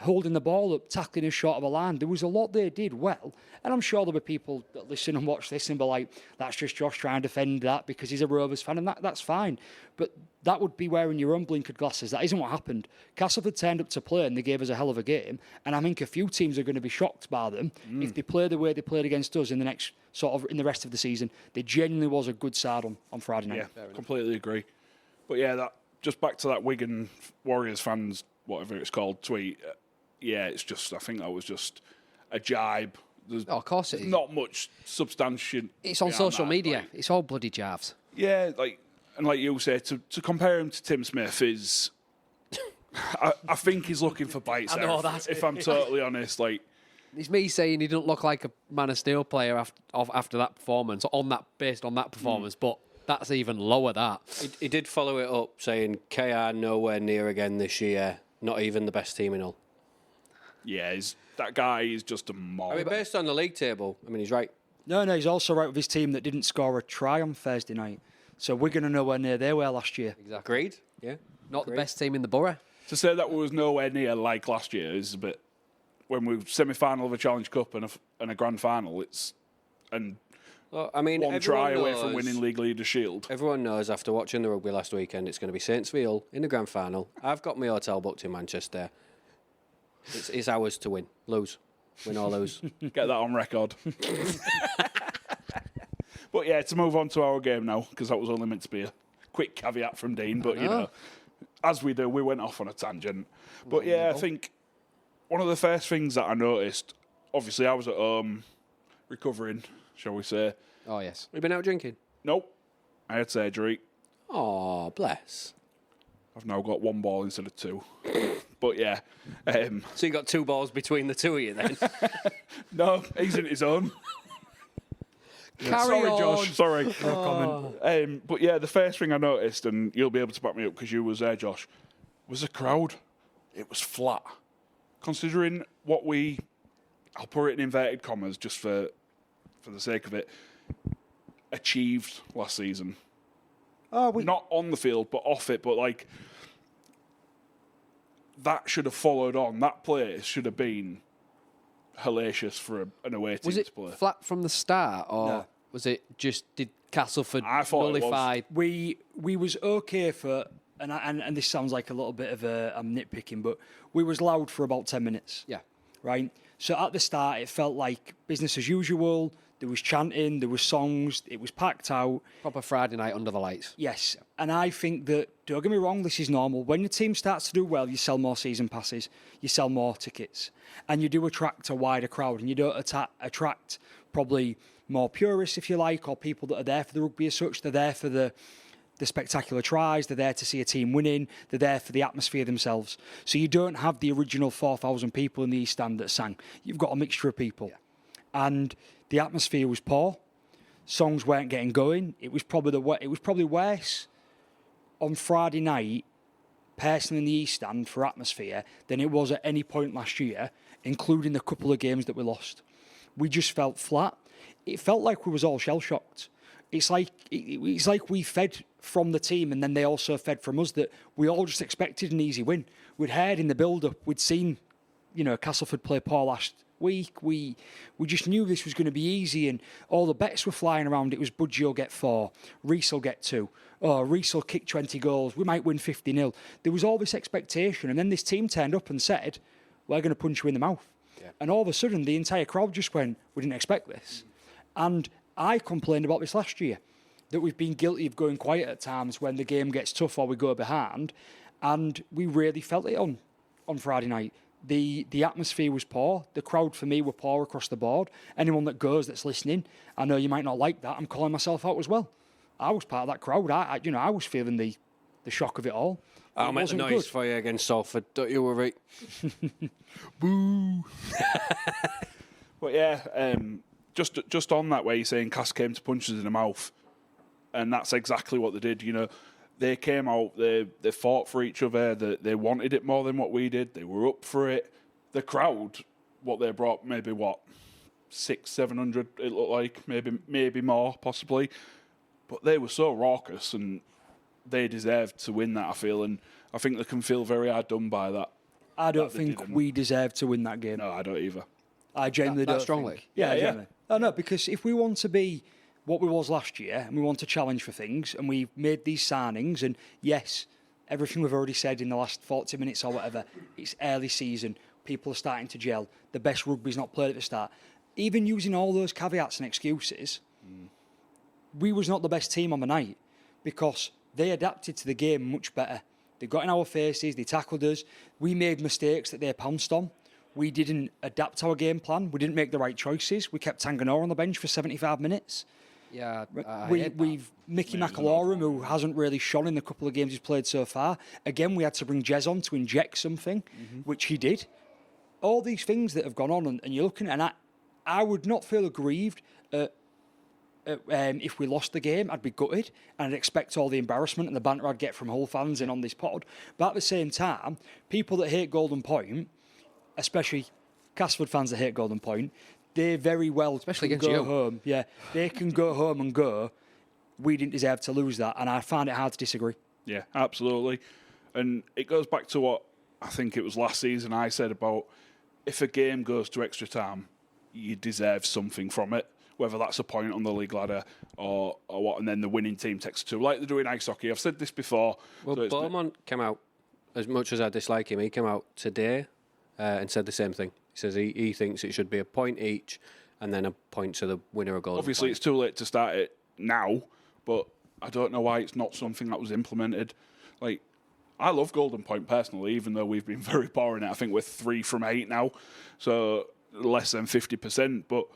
holding the ball up, tackling us short of a line. There was a lot they did well. And I'm sure there'll be people that listen and watch this and be like, that's just Josh trying to defend that because he's a Rovers fan, and that's fine. But that would be wearing your own blinkered glasses. That isn't what happened. Castleford turned up to play and they gave us a hell of a game. And I think a few teams are going to be shocked by them if they play the way they played against us in the next in the rest of the season. There genuinely was a good side on Friday night. Yeah, completely agree. But yeah, that just back to that Wigan Warriors fans, whatever it's called, tweet. Yeah, it's just, I think that was just a jibe. There's of course it is. not much substantiation. It's on social media. It's all bloody jabs. Yeah, like you say, to compare him to Tim Smith is, I think he's looking for bites. I know, there, that's if I'm totally honest. Like, it's me saying he doesn't look like a Man of Steel player after that performance, based on that performance, but that's even lower, that. He did follow it up saying, KR nowhere near again this year, not even the best team in all. yeah, that guy is just a mob. I mean, based on the league table, I mean, he's right. No, he's also right with his team that didn't score a try on Thursday night. So we're going to nowhere near they were last year. Exactly. Agreed? Yeah. Not the best team in the borough. To say that we was nowhere near like last year is a bit. When we were semi-final of a Challenge Cup and a grand final, Well, I mean, one try away knows, from winning League Leaders Shield. Everyone knows after watching the rugby last weekend, it's going to be Saintsville in the grand final. I've got my hotel booked in Manchester. It's ours to win. Lose. Win or lose. Get that on record. But yeah, to move on to our game now, because that was only meant to be a quick caveat from Dean, but you know, as we do, we went off on a tangent. But yeah, I think one of the first things that I noticed, obviously I was at home recovering, shall we say. Oh, yes. We've been out drinking. Nope, I had surgery. Oh, bless. I've now got one ball instead of two. But yeah. So you got two balls between the two of you then? No, he's in his own. Carry on. Josh. Sorry. No comment. But yeah, the first thing I noticed, and you'll be able to back me up because you was there, Josh, was the crowd. It was flat. Considering what I'll put it in inverted commas just for the sake of it, achieved last season. Not on the field, but off it. But like, that should have followed on. That place should have been hellacious for an away team Was it to play. flat from the start, or No. was it just, did Castleford I thought it was. nullify? We was okay for, and this sounds like a little bit of I'm nitpicking, but we was loud for about 10 minutes. Yeah. Right? So at the start, it felt like business as usual. There was chanting, there was songs, it was packed out. Proper Friday night under the lights. Yes, and I think that, don't get me wrong, this is normal. When your team starts to do well, you sell more season passes, you sell more tickets, and you do attract a wider crowd, and you don't attract probably more purists, if you like, or people that are there for the rugby as such. They're there for the spectacular tries, they're there to see a team winning, they're there for the atmosphere themselves. So you don't have the original 4,000 people in the East Stand that sang. You've got a mixture of people. Yeah. And the atmosphere was poor. Songs weren't getting going. It was probably worse on Friday night, personally in the East Stand for atmosphere, than it was at any point last year, including the couple of games that we lost. We just felt flat. It felt like we was all shell shocked. It's like we fed from the team, and then they also fed from us, that we all just expected an easy win. We'd heard in the build-up, we'd seen, Castleford play poor last week. We just knew this was going to be easy, and all the bets were flying around. It was Budgie will get 4, Reese will get 2, Reese will kick 20 goals, we might win 50-0. There was all this expectation, and then this team turned up and said, we're going to punch you in the mouth. Yeah. And all of a sudden, the entire crowd just went, we didn't expect this. And I complained about this last year, that we've been guilty of going quiet at times when the game gets tough or we go behind, and we really felt it on Friday night. The atmosphere was poor. The crowd for me were poor across the board. Anyone that goes that's listening, I know you might not like that. I'm calling myself out as well. I was part of that crowd. I was feeling the shock of it all. I'll make the noise for you against Salford. Don't you worry. Boo. But yeah, just on that way, you're saying Cass came to punches in the mouth, and that's exactly what they did. You know, they came out, they fought for each other, they wanted it more than what we did. They were up for it. The crowd, what they brought, maybe 600-700. It looked like maybe more possibly, but they were so raucous and they deserved to win that. I feel, and I think they can feel very hard done by that. I don't think we deserve to win that game. No, I don't either. I genuinely don't. Strongly. Think. Yeah. Oh no, because if we want to be what we was last year and we want to challenge for things and we've made these signings and yes, everything we've already said in the last 40 minutes or whatever, it's early season, people are starting to gel, the best rugby's not played at the start. Even using all those caveats and excuses, we was not the best team on the night because they adapted to the game much better. They got in our faces, they tackled us, we made mistakes that they pounced on. We didn't adapt our game plan. We didn't make the right choices. We kept Tanganora on the bench for 75 minutes. Yeah, we've Mickey McAlorum, who hasn't really shone in the couple of games he's played so far. Again, we had to bring Jez on to inject something, which he did. All these things that have gone on, and you're looking at, and I would not feel aggrieved if we lost the game. I'd be gutted, and I'd expect all the embarrassment and the banter I'd get from Hull fans and on this pod. But at the same time, people that hate Golden Point, especially Castleford fans that hate Golden Point, they very well especially can against go you. home. Yeah, they can go home and go, we didn't deserve to lose that, and I find it hard to disagree. Yeah, absolutely. And it goes back to what I think it was last season I said about if a game goes to extra time, you deserve something from it, whether that's a point on the league ladder or what, and then the winning team takes two, like they do in ice hockey. I've said this before. Well, so Beaumont came out, as much as I dislike him, he came out today and said the same thing. He says he thinks it should be a point each and then a point to the winner of Golden Obviously, Point. it's too late to start it now, but I don't know why it's not something that was implemented. Like, I love Golden Point personally, even though we've been very poor in it. I think we're 3 from 8 now, so less than 50%. But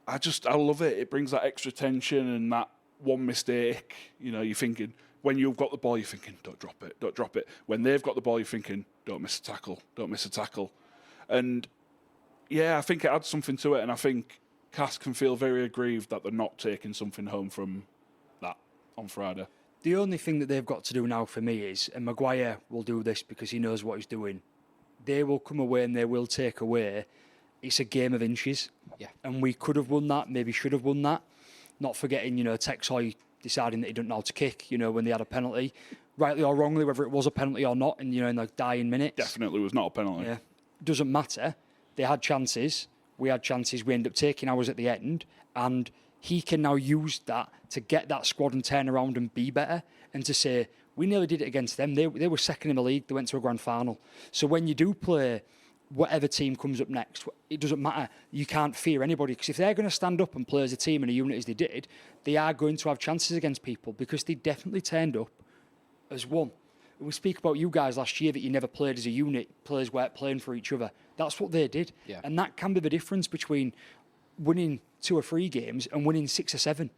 I love it. It brings that extra tension and that one mistake. You know, you're thinking, when you've got the ball, you're thinking, don't drop it, don't drop it. When they've got the ball, you're thinking, don't miss a tackle, don't miss a tackle. And yeah, I think it adds something to it. And I think Cass can feel very aggrieved that they're not taking something home from that on Friday. The only thing that they've got to do now for me is, and Maguire will do this because he knows what he's doing, they will come away and they will take away. It's a game of inches. Yeah. And we could have won that, maybe should have won that. Not forgetting, Texoy deciding that he didn't know how to kick, when they had a penalty. Rightly or wrongly, whether it was a penalty or not, and in the dying minutes. Definitely was not a penalty. Yeah. Doesn't matter. They had chances. We had chances. We ended up taking ours at the end. And he can now use that to get that squad and turn around and be better. And to say, we nearly did it against them. They were second in the league. They went to a grand final. So when you do play whatever team comes up next, it doesn't matter. You can't fear anybody, because if they're going to stand up and play as a team and a unit as they did, they are going to have chances against people, because they definitely turned up as one. We speak about you guys last year that you never played as a unit, players weren't playing for each other. That's what they did. Yeah. And that can be the difference between winning 2 or 3 games and winning 6 or 7.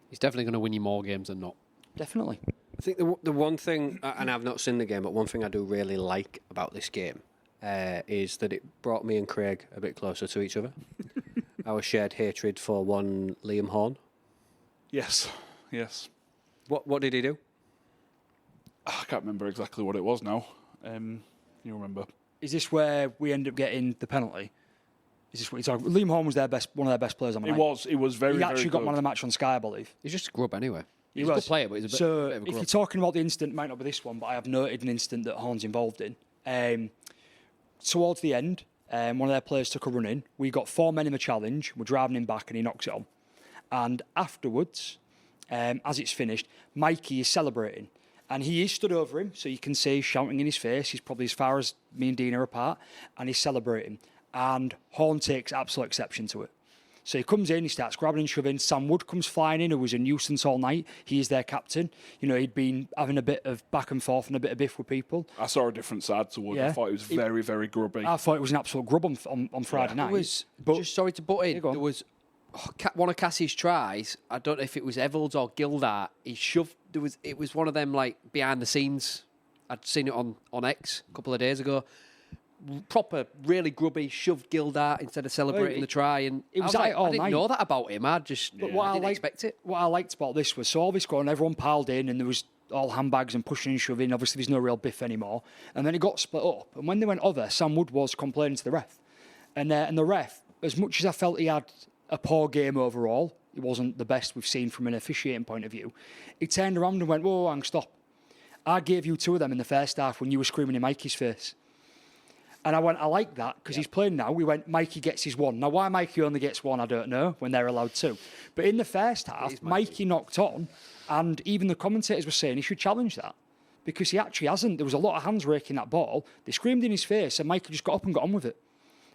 He's definitely going to win you more games than not. Definitely. I think the one thing, and I've not seen the game, but one thing I do really like about this game is that it brought me and Craig a bit closer to each other. Our shared hatred for one Liam Horn. Yes. What did he do? I can't remember exactly what it was now. You remember? Is this where we end up getting the penalty? Is this what you're talking about? Liam Horn was one of their best players on the night. It was very, He actually very got good. man of the match on Sky, I believe. He's just a grub anyway. He He's a was. good player, but he's a bit, So bit of a if grub. you're talking about the incident, it might not be this one, but I have noted an incident that Horn's involved in. Towards the end, one of their players took a run in. We got 4 men in the challenge. We're driving him back and he knocks it on. And afterwards, as it's finished, Mikey is celebrating. And he is stood over him, so you can see he's shouting in his face. He's probably as far as me and Dean are apart. And he's celebrating. And Horn takes absolute exception to it. So he comes in, he starts grabbing and shoving. Sam Wood comes flying in, who was a nuisance all night. He is their captain. He'd been having a bit of back and forth and a bit of biff with people. I saw a different side to Wood. I thought he was very, very grubby. I thought it was an absolute grub on Friday night. Just sorry to butt in. There was one of Cassie's tries. I don't know if it was Evalds or Gildart. He shoved. It was one of them like behind the scenes. I'd seen it on X a couple of days ago. Proper, really grubby, shoved Gildart instead of celebrating the try, and it was I all didn't night. know that about him. I didn't expect it. What I liked about this was, so all this going, everyone piled in, and there was all handbags and pushing and shoving. Obviously, there's no real biff anymore. And then it got split up. And when they went over, Sam Wood was complaining to the ref, and the ref, as much as I felt he had a poor game overall, he wasn't the best we've seen from an officiating point of view. He turned around and went, "Whoa, hang, stop! I gave you 2 of them in the first half when you were screaming in Mikey's face." And I went, I like that, because he's playing now. We went, Mikey gets his 1. Now, why Mikey only gets 1, I don't know, when they're allowed 2. But in the first half, Mikey knocked on, and even the commentators were saying he should challenge that, because he actually hasn't. There was a lot of hands raking that ball. They screamed in his face, and Mikey just got up and got on with it.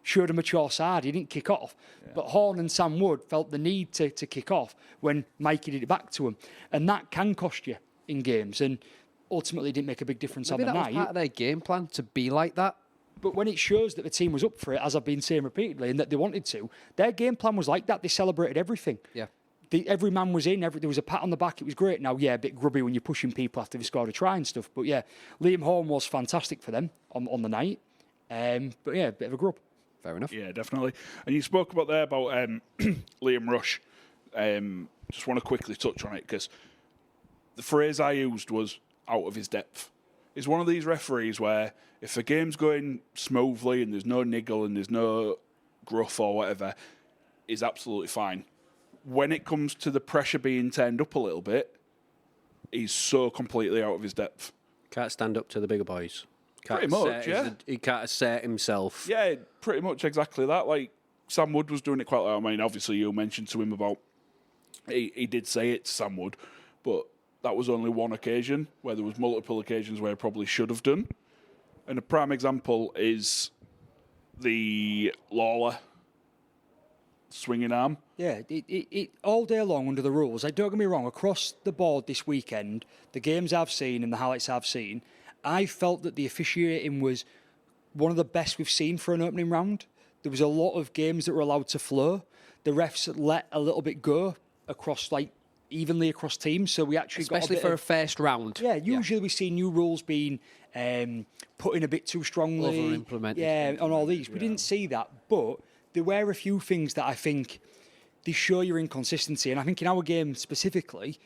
Showed a mature side. He didn't kick off. Yeah. But Horn and Sam Wood felt the need to kick off when Mikey did it back to him. And that can cost you in games. And ultimately, it didn't make a big difference on the night. Maybe that was part of their game plan, to be like that. But when it shows that the team was up for it, as I've been saying repeatedly, and that they wanted to, their game plan was like that. They celebrated everything. Yeah. Every man was in. There was a pat on the back. It was great. Now, a bit grubby when you're pushing people after they scored a try and stuff. But, Liam Horn was fantastic for them on the night. But, a bit of a grub. Fair enough. Yeah, definitely. And you spoke about Liam Rush. Just want to quickly touch on it, because the phrase I used was out of his depth. He's one of these referees where if the game's going smoothly and there's no niggle and there's no gruff or whatever, he's absolutely fine. When it comes to the pressure being turned up a little bit, he's so completely out of his depth. Can't stand up to the bigger boys. Pretty much, yeah. He can't assert himself. Yeah, pretty much exactly that. Like, Sam Wood was doing it quite well. I mean, obviously you mentioned to him about, he did say it to Sam Wood, but that was only one occasion where there was multiple occasions where he probably should have done. And a prime example is the Lawler swinging arm. Yeah, it all day long under the rules. Don't get me wrong, across the board this weekend, the games I've seen and the highlights I've seen, I felt that the officiating was one of the best we've seen for an opening round. There was a lot of games that were allowed to flow. The refs let a little bit go across, evenly across teams, so we actually especially for a first round. Yeah, usually we see new rules being put in a bit too strongly, over-implemented. Yeah, on all these. We didn't see that, but there were a few things that I think they show your inconsistency, and I think in our game specifically,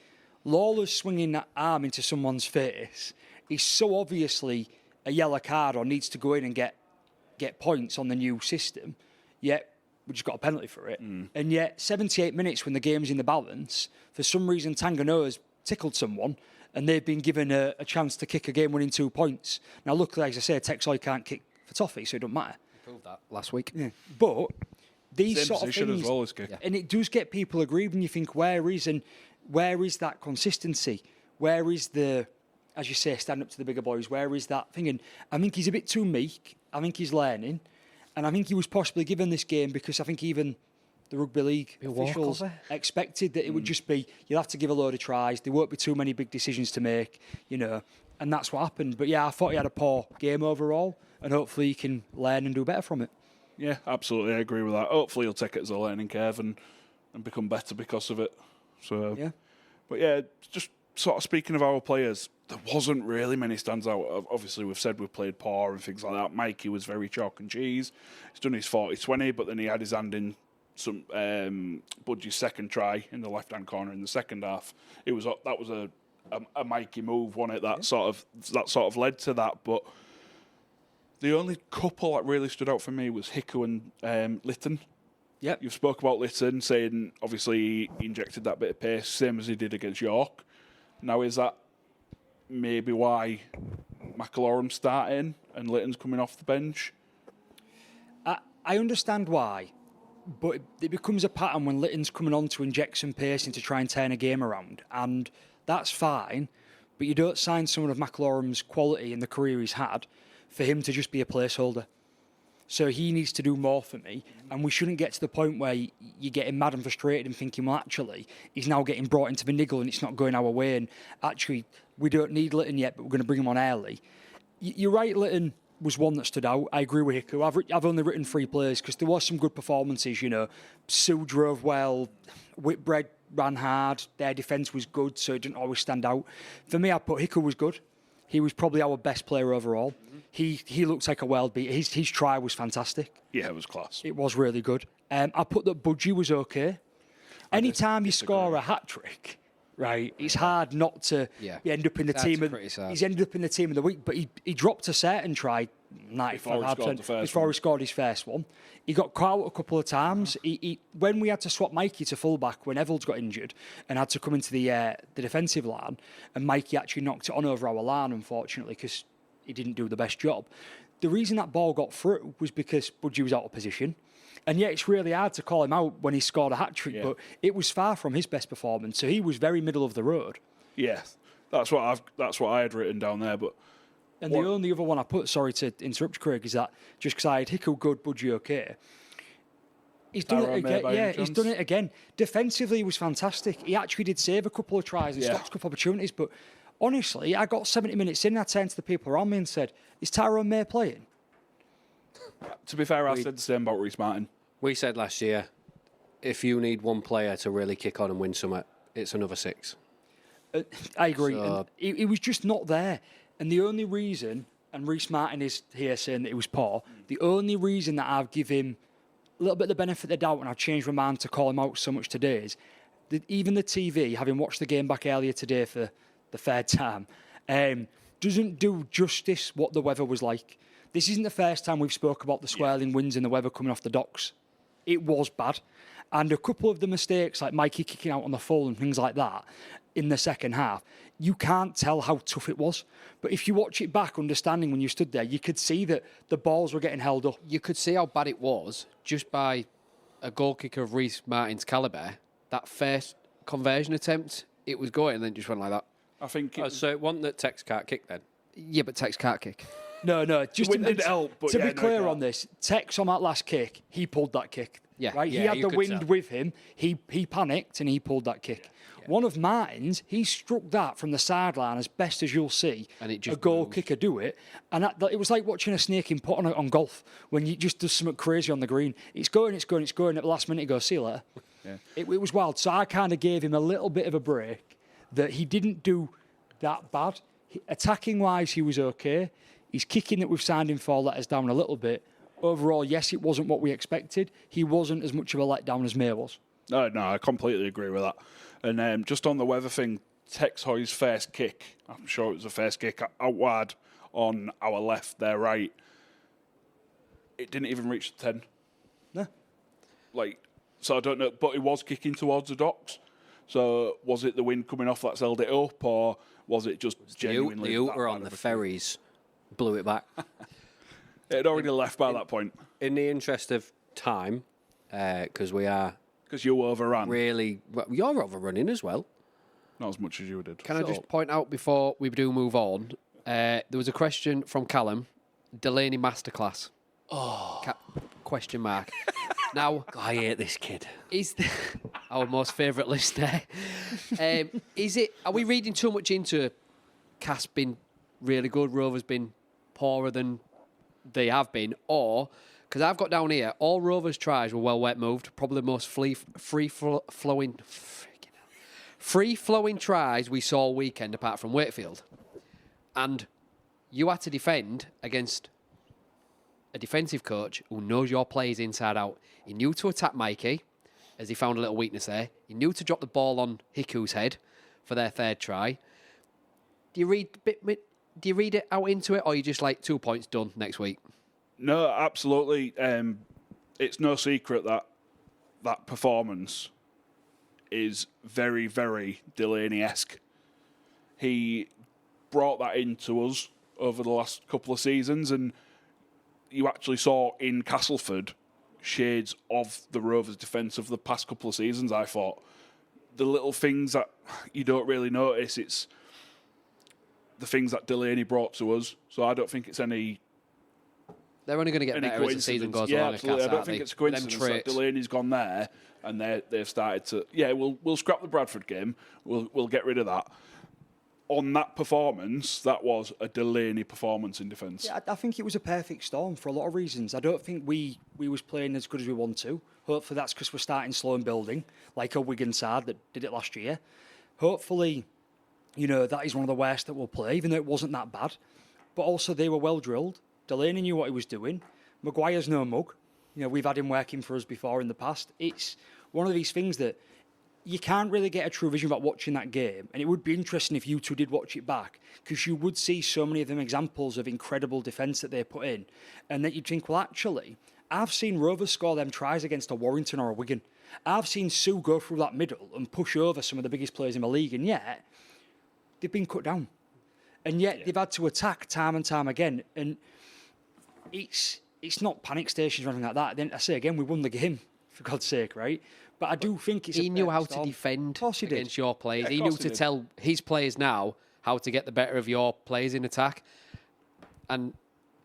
Lawler's swinging that arm into someone's face is so obviously a yellow card or needs to go in and get points on the new system, yet we just got a penalty for it. And yet 78 minutes when the game's in the balance, for some reason Tanganoa's tickled someone and they've been given a chance to kick a game-winning 2 points. Now, luckily, as I say, Texoy can't kick for Toffee, so it doesn't matter. Proved that last week. Yeah. But these Same sort of position things, as well as kick. and it does get people aggrieved, and you think, where is that consistency? Where is the, as you say, stand up to the bigger boys? Where is that thing? And I think he's a bit too meek. I think he's learning. And I think he was possibly given this game because I think even the Rugby League officials expected that it would just be, you'll have to give a load of tries. There won't be too many big decisions to make, and that's what happened. But yeah, I thought he had a poor game overall, and hopefully he can learn and do better from it. Yeah, absolutely. I agree with that. Hopefully he'll take it as a learning curve and become better because of it. So, yeah. But yeah, just sort of speaking of our players, there wasn't really many stands out. Obviously, we've said we've played poor and things like that. Mikey was very chalk and cheese. He's done his 40-20, but then he had his hand in some Budgie's second try in the left-hand corner in the second half. That was a Mikey move, wasn't it? That sort of led to that. But the only couple that really stood out for me was Hiku and Lytton. Yep. You've spoke about Lytton, saying obviously he injected that bit of pace, same as he did against York. Now, is that maybe why McIlorum's starting and Lytton's coming off the bench? I understand why, but it becomes a pattern when Lytton's coming on to inject some pace and to try and turn a game around, and that's fine, but you don't sign someone of McIlorum's quality and the career he's had for him to just be a placeholder. So he needs to do more for me. And we shouldn't get to the point where you're getting mad and frustrated and thinking, well, actually, he's now getting brought into the niggle and it's not going our way. And actually, we don't need Litton yet, but we're going to bring him on early. You're right, Litton was one that stood out. I agree with Hiku. I've only written 3 players because there was some good performances, Sue drove well, Whitbread ran hard, their defence was good, so it didn't always stand out. For me, I put Hiku was good. He was probably our best player overall. He looks like a wild beat. His try was fantastic. Yeah, it was class. It was really good. I put that Budgie was okay. Anytime you score a hat-trick, right, it's hard not to end up in the team. He's ended up in the team of the week, but he dropped a certain try 95% before he scored his first one. He got caught out a couple of times. When we had to swap Mikey to fullback when Evalds got injured and had to come into the defensive line, and Mikey actually knocked it on over our line, unfortunately, because he didn't do the best job. The reason that ball got through was because Budgie was out of position. And yeah, it's really hard to call him out when he scored a hat-trick, but it was far from his best performance. So he was very middle of the road. Yeah, that's what I had written down there. But the only other one I put, sorry to interrupt, Craig, is that just because I had Hickle good, Budgie okay. He's done it again. Yeah, he's done it again. Defensively, he was fantastic. He actually did save a couple of tries and stopped a couple of opportunities. But honestly, I got 70 minutes in, and I turned to the people around me and said, "Is Tyrone May playing?" To be fair, I said the same about Reece Martin. We said last year, if you need one player to really kick on and win something, it's another 6. I agree. So, he was just not there. And the only reason, and Reece Martin is here saying that he was poor, the only reason that I've given him a little bit of the benefit of the doubt and I've changed my mind to call him out so much today is that even the TV, having watched the game back earlier today for the 3rd time, doesn't do justice what the weather was like. This isn't the first time we've spoke about the swirling winds and the weather coming off the docks. It was bad. And a couple of the mistakes, like Mikey kicking out on the full and things like that, in the second half, you can't tell how tough it was. But if you watch it back, understanding when you stood there, you could see that the balls were getting held up. You could see how bad it was just by a goal kicker of Reece Martin's calibre. That first conversion attempt, it was going and then just went like that. I think so it wasn't that Tex can't kick then? Yeah, but Tex can't kick. No, just the wind didn't help. But to be clear on this, Tex on that last kick, he pulled that kick. Yeah. Right? Yeah, he had you the could wind tell. with him. He panicked and he pulled that kick. Yeah. One of Martin's, he struck that from the sideline as best as you'll see And it just a goal moved. kicker do it. And it was like watching a snake in pot on golf when you just do something crazy on the green. It's going. At the last minute, it goes, see you later. Yeah. It was wild. So I kind of gave him a little bit of a break that he didn't do that bad. Attacking wise, he was okay. His kicking that we've signed him for let us down a little bit. Overall, yes, it wasn't what we expected. He wasn't as much of a letdown as May was. No, I completely agree with that. And just on the weather thing, Tex Hoy's first kick, I'm sure it was the first kick out wide on our left, their right. It didn't even reach the 10. No. So I don't know, but it was kicking towards the docks. So was it the wind coming off that's held it up, or was it just genuinely The that Uber bad on the of a kick? ferries blew it back. It had already left by that point. In the interest of time, because we are Because you overran. really... Well, you're overrunning as well. Not as much as you did. Can I just point out before we do move on, there was a question from Callum, Delaney Masterclass. Question mark. Now, I hate this kid. is our most favourite listener. Are we reading too much into Cass been really good, Rovers been poorer than they have been, or because I've got down here, all Rovers tries were well wet moved, probably the most free-flowing tries we saw all weekend apart from Wakefield. And you had to defend against a defensive coach who knows your players inside out. He knew to attack Mikey, as he found a little weakness there. He knew to drop the ball on Hiku's head for their 3rd try. Do you read it out into it, or are you just like 2 points done next week? No, absolutely. It's no secret that performance is very, very Delaney-esque. He brought that into us over the last couple of seasons, and you actually saw in Castleford shades of the Rovers' defence of the past couple of seasons, I thought. The little things that you don't really notice, it's the things that Delaney brought to us. So I don't think it's any They're only going to get any better as the season goes along. Absolutely. Cats, I don't think it's a coincidence that Delaney's gone there and they've started to. Yeah, we'll scrap the Bradford game. We'll get rid of that. On that performance, that was a Delaney performance in defence. Yeah, I think it was a perfect storm for a lot of reasons. I don't think we was playing as good as we want to. Hopefully that's because we're starting slow and building, like a Wigan side that did it last year. Hopefully, that is one of the worst that we'll play, even though it wasn't that bad. But also they were well drilled. Delaney knew what he was doing. Maguire's no mug. We've had him working for us before in the past. It's one of these things that you can't really get a true vision about watching that game. And it would be interesting if you two did watch it back, because you would see so many of them examples of incredible defence that they put in. And that you'd think, well, actually, I've seen Rovers score them tries against a Warrington or a Wigan. I've seen Sue go through that middle and push over some of the biggest players in the league, and yet they've been cut down. And yet they've had to attack time and time again. And it's not panic stations or anything like that. Then I say again, we won the game, for God's sake, right? But I do think it's. He knew how to defend against your players. Yeah, he knew to tell his players now how to get the better of your players in attack. And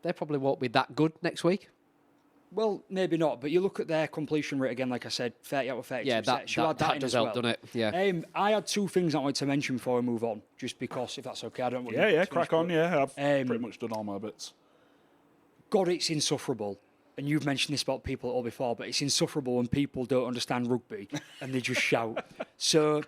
they probably won't be that good next week. Well, maybe not. But you look at their completion rate again, like I said, 30 out of 32. Yeah, that does help, doesn't it? Yeah. I had two things I wanted to mention before we move on, just because, if that's okay, I don't want Yeah, crack on, yeah. I've pretty much done all my bits. God, it's insufferable. And you've mentioned this about people all before, but it's insufferable when people don't understand rugby and they just shout. So,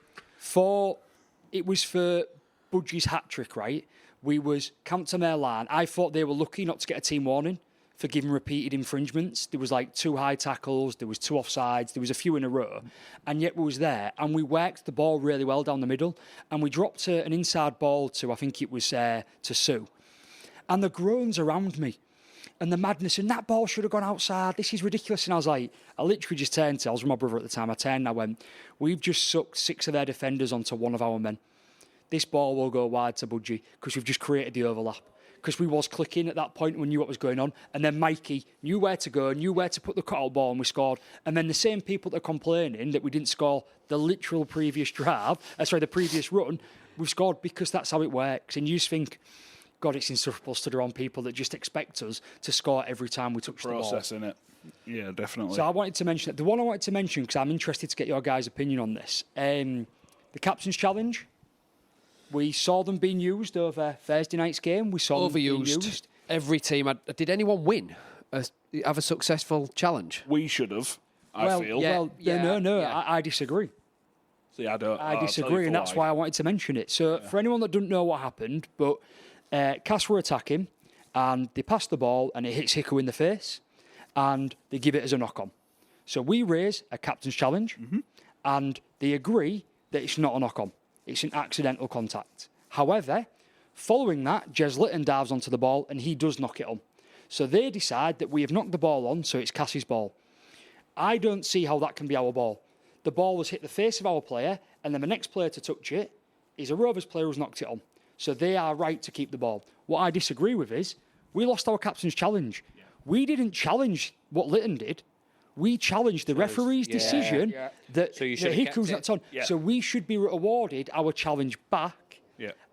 it was for Budgie's hat-trick, right? We was camped on their line. I thought they were lucky not to get a team warning for giving repeated infringements. There was like 2 high tackles, there was 2 offsides, there was a few in a row, and yet we was there, and we worked the ball really well down the middle, and we dropped an inside ball to, I think it was to Sue, and the groans around me, and the madness, and that ball should have gone outside, this is ridiculous. And I was like, I literally just turned to, I was with my brother at the time, I turned and I went, we've just sucked 6 of their defenders onto one of our men. This ball will go wide to Budgie, because we've just created the overlap. Because we was clicking at that point and we knew what was going on. And then Mikey knew where to go, knew where to put the cut-out ball, and we scored. And then the same people that are complaining that we didn't score the literal previous the previous run, we've scored because that's how it works. And you just think, God, it's insufferable stood around people that just expect us to score every time we touch the ball. Processing it. Yeah, definitely. So I wanted to mention that. The one I wanted to mention, because I'm interested to get your guys' opinion on this, the Captain's Challenge. We saw them being used over Thursday night's game. We saw them being used. Every team. Did anyone win? Have a successful challenge? We should have, I feel. No, I disagree. See, I don't. I disagree, and that's why I wanted to mention it. So, for anyone that doesn't know what happened, but Cass were attacking, and they pass the ball, and it hits Hicko in the face, and they give it as a knock-on. So we raise a Captain's Challenge, and they agree that it's not a knock-on. It's an accidental contact. However, following that, Jez Litton dives onto the ball and he does knock it on. So they decide that we have knocked the ball on, so it's Cassie's ball. I don't see how that can be our ball. The ball was hit the face of our player, and then the next player to touch it is a Rovers player who's knocked it on. So they are right to keep the ball. What I disagree with is we lost our Captain's Challenge. Yeah. We didn't challenge what Litton did. We challenged the referee's decision that Hicko's not on. Yeah. So we should be awarded our challenge back,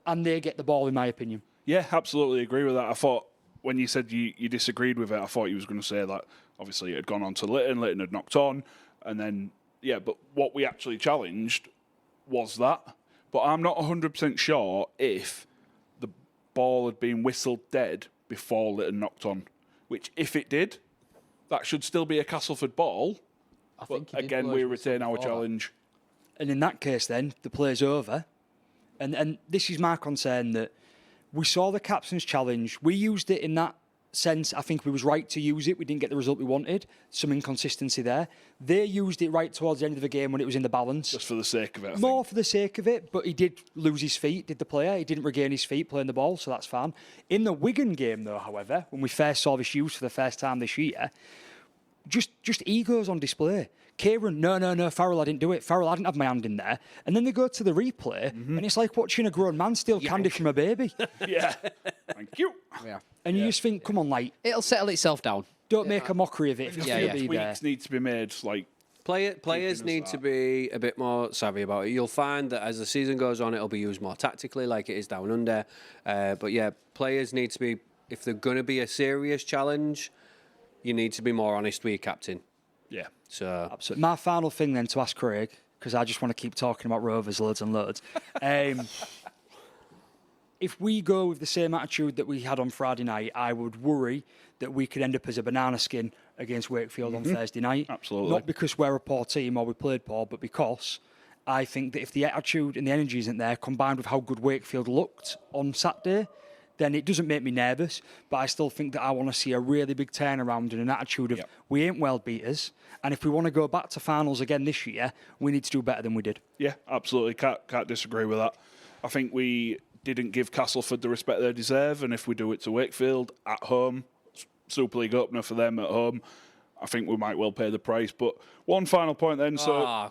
and they get the ball, in my opinion. Yeah, absolutely agree with that. I thought when you said you disagreed with it, I thought you was going to say that obviously it had gone on to Litton had knocked on, and then, but what we actually challenged was that. But I'm not 100% sure if the ball had been whistled dead before Litton knocked on, which if it did, that should still be a Castleford ball. But again, we retain our challenge. And in that case, then, the play's over. And this is my concern, that we saw the Captain's Challenge. We used it in that sense. I think we was right to use it. We didn't get the result we wanted. Some inconsistency there. They used it right towards the end of the game when it was in the balance. Just for the sake of it, More for the sake of it, but he did lose his feet, did the player. He didn't regain his feet playing the ball, so that's fine. In the Wigan game, though, however, when we first saw this used for the first time this year, just egos on display. Kieran, no, Farrell, I didn't do it. Farrell, I didn't have my hand in there. And then they go to the replay, and it's like watching a grown man steal candy from a baby. Yeah. Thank you. Yeah. And you just think, come on, like... It'll settle itself down. Don't make a mockery of it. Tweaks need to be made, like... Players need to be a bit more savvy about it. You'll find that as the season goes on, it'll be used more tactically, like it is down under. But players need to be... If they're going to be a serious challenge... you need to be more honest with your captain. Yeah. So Absolutely. My final thing then to ask Craig, because I just want to keep talking about Rovers loads and loads. If we go with the same attitude that we had on Friday night, I would worry that we could end up as a banana skin against Wakefield on Thursday night. Absolutely. Not because we're a poor team or we played poor, but because I think that if the attitude and the energy isn't there, combined with how good Wakefield looked on Saturday, then it doesn't make me nervous. But I still think that I want to see a really big turnaround and an attitude of we ain't well beaters. And if we want to go back to finals again this year, we need to do better than we did. Yeah, absolutely. Can't disagree with that. I think we didn't give Castleford the respect they deserve, and if we do it to Wakefield at home, Super League opener for them at home, I think we might well pay the price. But one final point then. So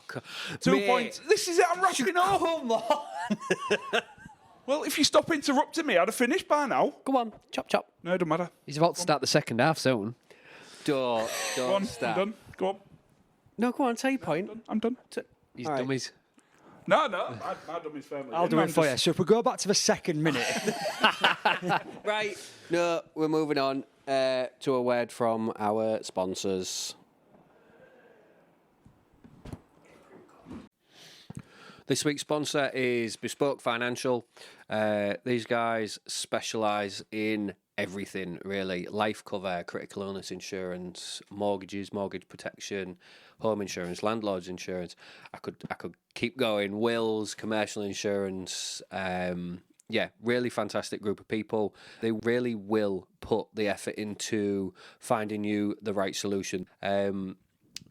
2 points. This is it. I'm wrapping up. come on. Well, if you stop interrupting me, I'd have finished by now. Go on, chop chop. No, it doesn't matter. He's about to start the second half soon. Don't Go on. start. I'm done. Go on. No, go on, say your point. I'm done. He's All right. dummies. No. My dummy's firmly I'll in. do I'm it for just- you. So if we go back to the second minute, Right. No, we're moving on to a word from our sponsors. This week's sponsor is Bespoke Financial. These guys specialise in everything, really. Life cover, critical illness insurance, mortgages, mortgage protection, home insurance, landlord's insurance. I could keep going. Wills, commercial insurance. Yeah, really fantastic group of people. They really will put the effort into finding you the right solution.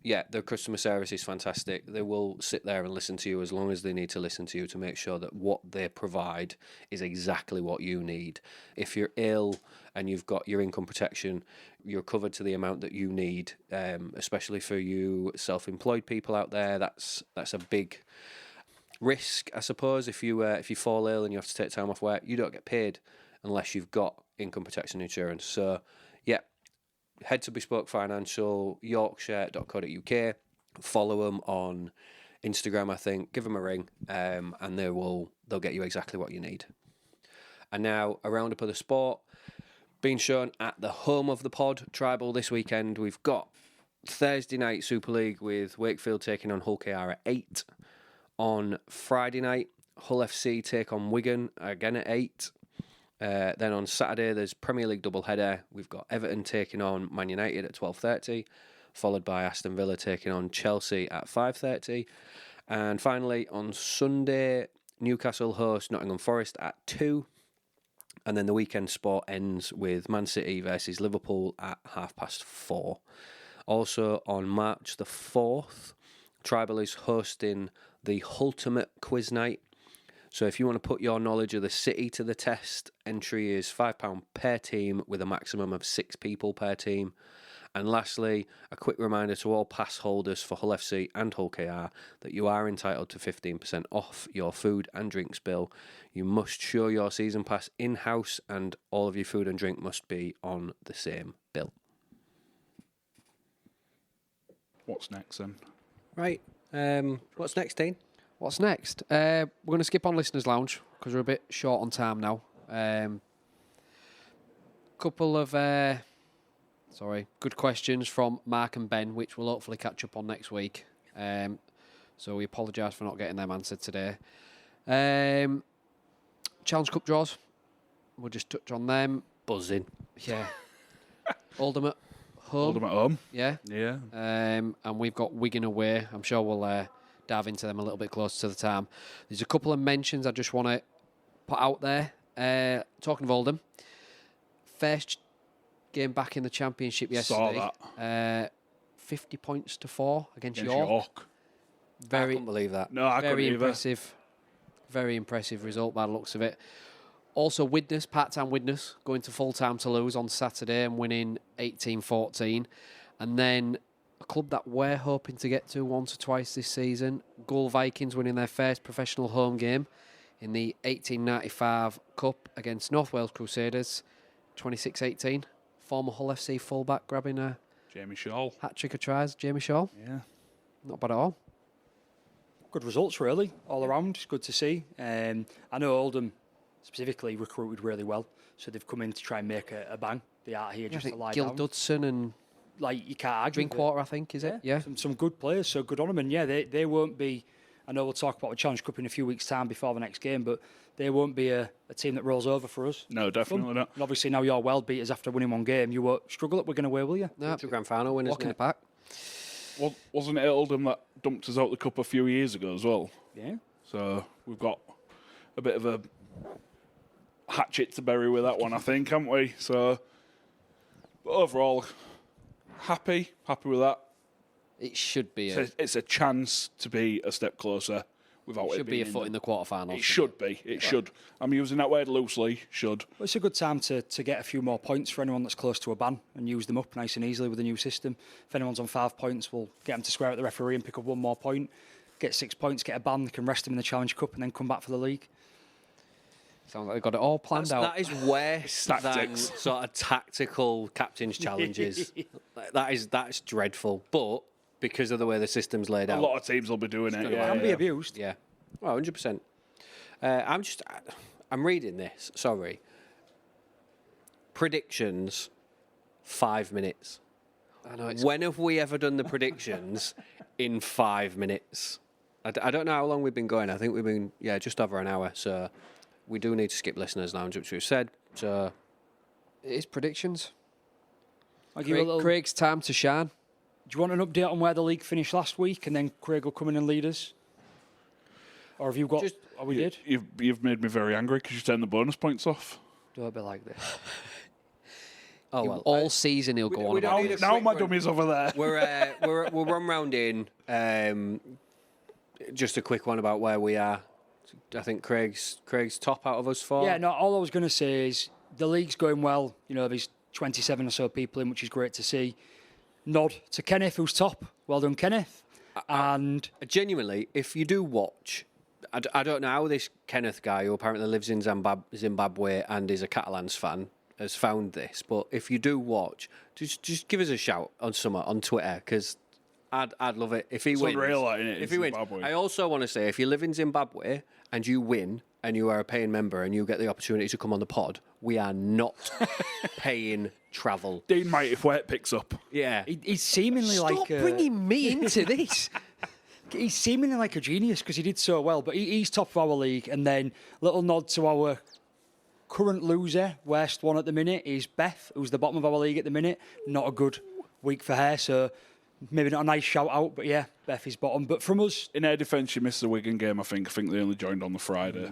Yeah, their customer service is fantastic. They will sit there and listen to you as long as they need to listen to you to make sure that what they provide is exactly what you need. If you're ill and you've got your income protection, you're covered to the amount that you need, especially for you self-employed people out there. That's a big risk, I suppose. If you fall ill and you have to take time off work, you don't get paid unless you've got income protection insurance. So, yeah. Head to Bespoke Financial, yorkshire.co.uk. Follow them on Instagram, I think. Give them a ring, and they'll get you exactly what you need. And now, a roundup of the sport. Being shown at the home of the pod, Tribal, this weekend. We've got Thursday night Super League with Wakefield taking on Hull KR at 8. On Friday night, Hull FC take on Wigan, again at 8. Then on Saturday, there's Premier League doubleheader. We've got Everton taking on Man United at 12:30, followed by Aston Villa taking on Chelsea at 5:30. And finally, on Sunday, Newcastle host Nottingham Forest at 2. And then the weekend sport ends with Man City versus Liverpool at 4:30. Also on March the 4th, Tribal is hosting the Ultimate Quiz Night. So if you want to put your knowledge of the city to the test, entry is £5 per team with a maximum of 6 people per team. And lastly, a quick reminder to all pass holders for Hull FC and Hull KR that you are entitled to 15% off your food and drinks bill. You must show your season pass in-house and all of your food and drink must be on the same bill. What's next then? Right. What's next, Dean? What's next? We're going to skip on Listeners' Lounge because we're a bit short on time now. Couple of good questions from Mark and Ben, which we'll hopefully catch up on next week. So we apologise for not getting them answered today. Challenge Cup draws. We'll just touch on them. Buzzing. Yeah. Oldham at home. Hold them at home. Yeah. Yeah. And we've got Wigan away. I'm sure we'll dive into them a little bit closer to the time. There's a couple of mentions I just want to put out there. Talking of Oldham, first game back in the Championship yesterday. Saw that. 50 points to 4 against Against York. York. I Very, couldn't believe that. No, I couldn't very either. impressive. Very impressive result by the looks of it. Also, Widnes, part-time Widnes, going to full-time to lose on Saturday and winning 18-14. And then a club that we're hoping to get to once or twice this season, Gull Vikings winning their first professional home game in the 1895 Cup against North Wales Crusaders, 26-18. Former Hull FC fullback grabbing a Jamie Shaw. hat-trick of tries, Jamie Shaw. Yeah. Not bad at all. good results really, all around. It's good to see. I know Oldham specifically recruited really well, so they've come in to try and make a bang. They are here Yeah, I just to think lie Gil down. Dudson and like you can't argue. with it. Drinkwater, I think, is it? Yeah. Some good players, so good on them. And yeah, they won't be. I know we'll talk about the Challenge Cup in a few weeks' time before the next game, but they won't be a team that rolls over for us. No, definitely not. And obviously now you're well beaters after winning one game. You won't struggle at Wigan away, will you? No, Two grand final winners. walking Isn't it it? back. Well, wasn't it Oldham that dumped us out the cup a few years ago as well? Yeah. So we've got a bit of a hatchet to bury with that one, I think, haven't we? So, but overall, happy with that. It should be. It's a chance to be a step closer without it Should be being a foot in the quarterfinals. It should be. It should. I'm using that word loosely. Should. Well, it's a good time to get a few more points for anyone that's close to a ban and use them up nice and easily with the new system. If anyone's on 5 points, we'll get them to square at the referee and pick up one more point. Get 6 points, get a ban, they can rest them in the Challenge Cup and then come back for the league. Sounds like they've got it all planned out. That is worse than Tactics. sort of tactical captain's challenges. That's dreadful. But because of the way the system's laid A out, lot of teams will be doing it. It Yeah, can be yeah. abused. yeah, well, 100%. I'm reading this. Sorry. Predictions. 5 minutes. I know it's When have we ever done the predictions in 5 minutes? I don't know how long we've been going. I think we've been, just over an hour. So we do need to skip listeners' lounge, which we've said. So it is predictions. I'll give you a little, Craig's time to shine. do you want an update on where the league finished last week and then Craig will come in and lead us? Or have you got... Oh, we did? You've made me very angry because you turned the bonus points off. Don't be like this. oh well. All season he'll go on we don't about need it. a Now quick my run. dummy's over there. We'll run round in. Just a quick one about where we are. I think Craig's top out of us four. Yeah, no, all I was going to say is the league's going well. You know, there's 27 or so people in, which is great to see. Nod to Kenneth, who's top. Well done, Kenneth. And Genuinely, if you do watch, I don't know how this Kenneth guy, who apparently lives in Zimbabwe and is a Catalans fan, has found this. But if you do watch, just give us a shout on Twitter, because I'd love it if he wins. Unreal, isn't it, If in he wins, Zimbabwe. I also want to say, if you live in Zimbabwe and you win and you are a paying member and you get the opportunity to come on the pod, we are not paying travel. Dean might if Wet picks up. Yeah. he's seemingly Stop like... bringing me into this. He's seemingly like a genius because he did so well. But he's top of our league. And then little nod to our current loser, worst one at the minute, is Beth, who's the bottom of our league at the minute. Not a good week for her. So maybe not a nice shout out. But yeah, Beth is bottom. But from us... In her defence, she missed the Wigan game, I think. I think they only joined on the Friday.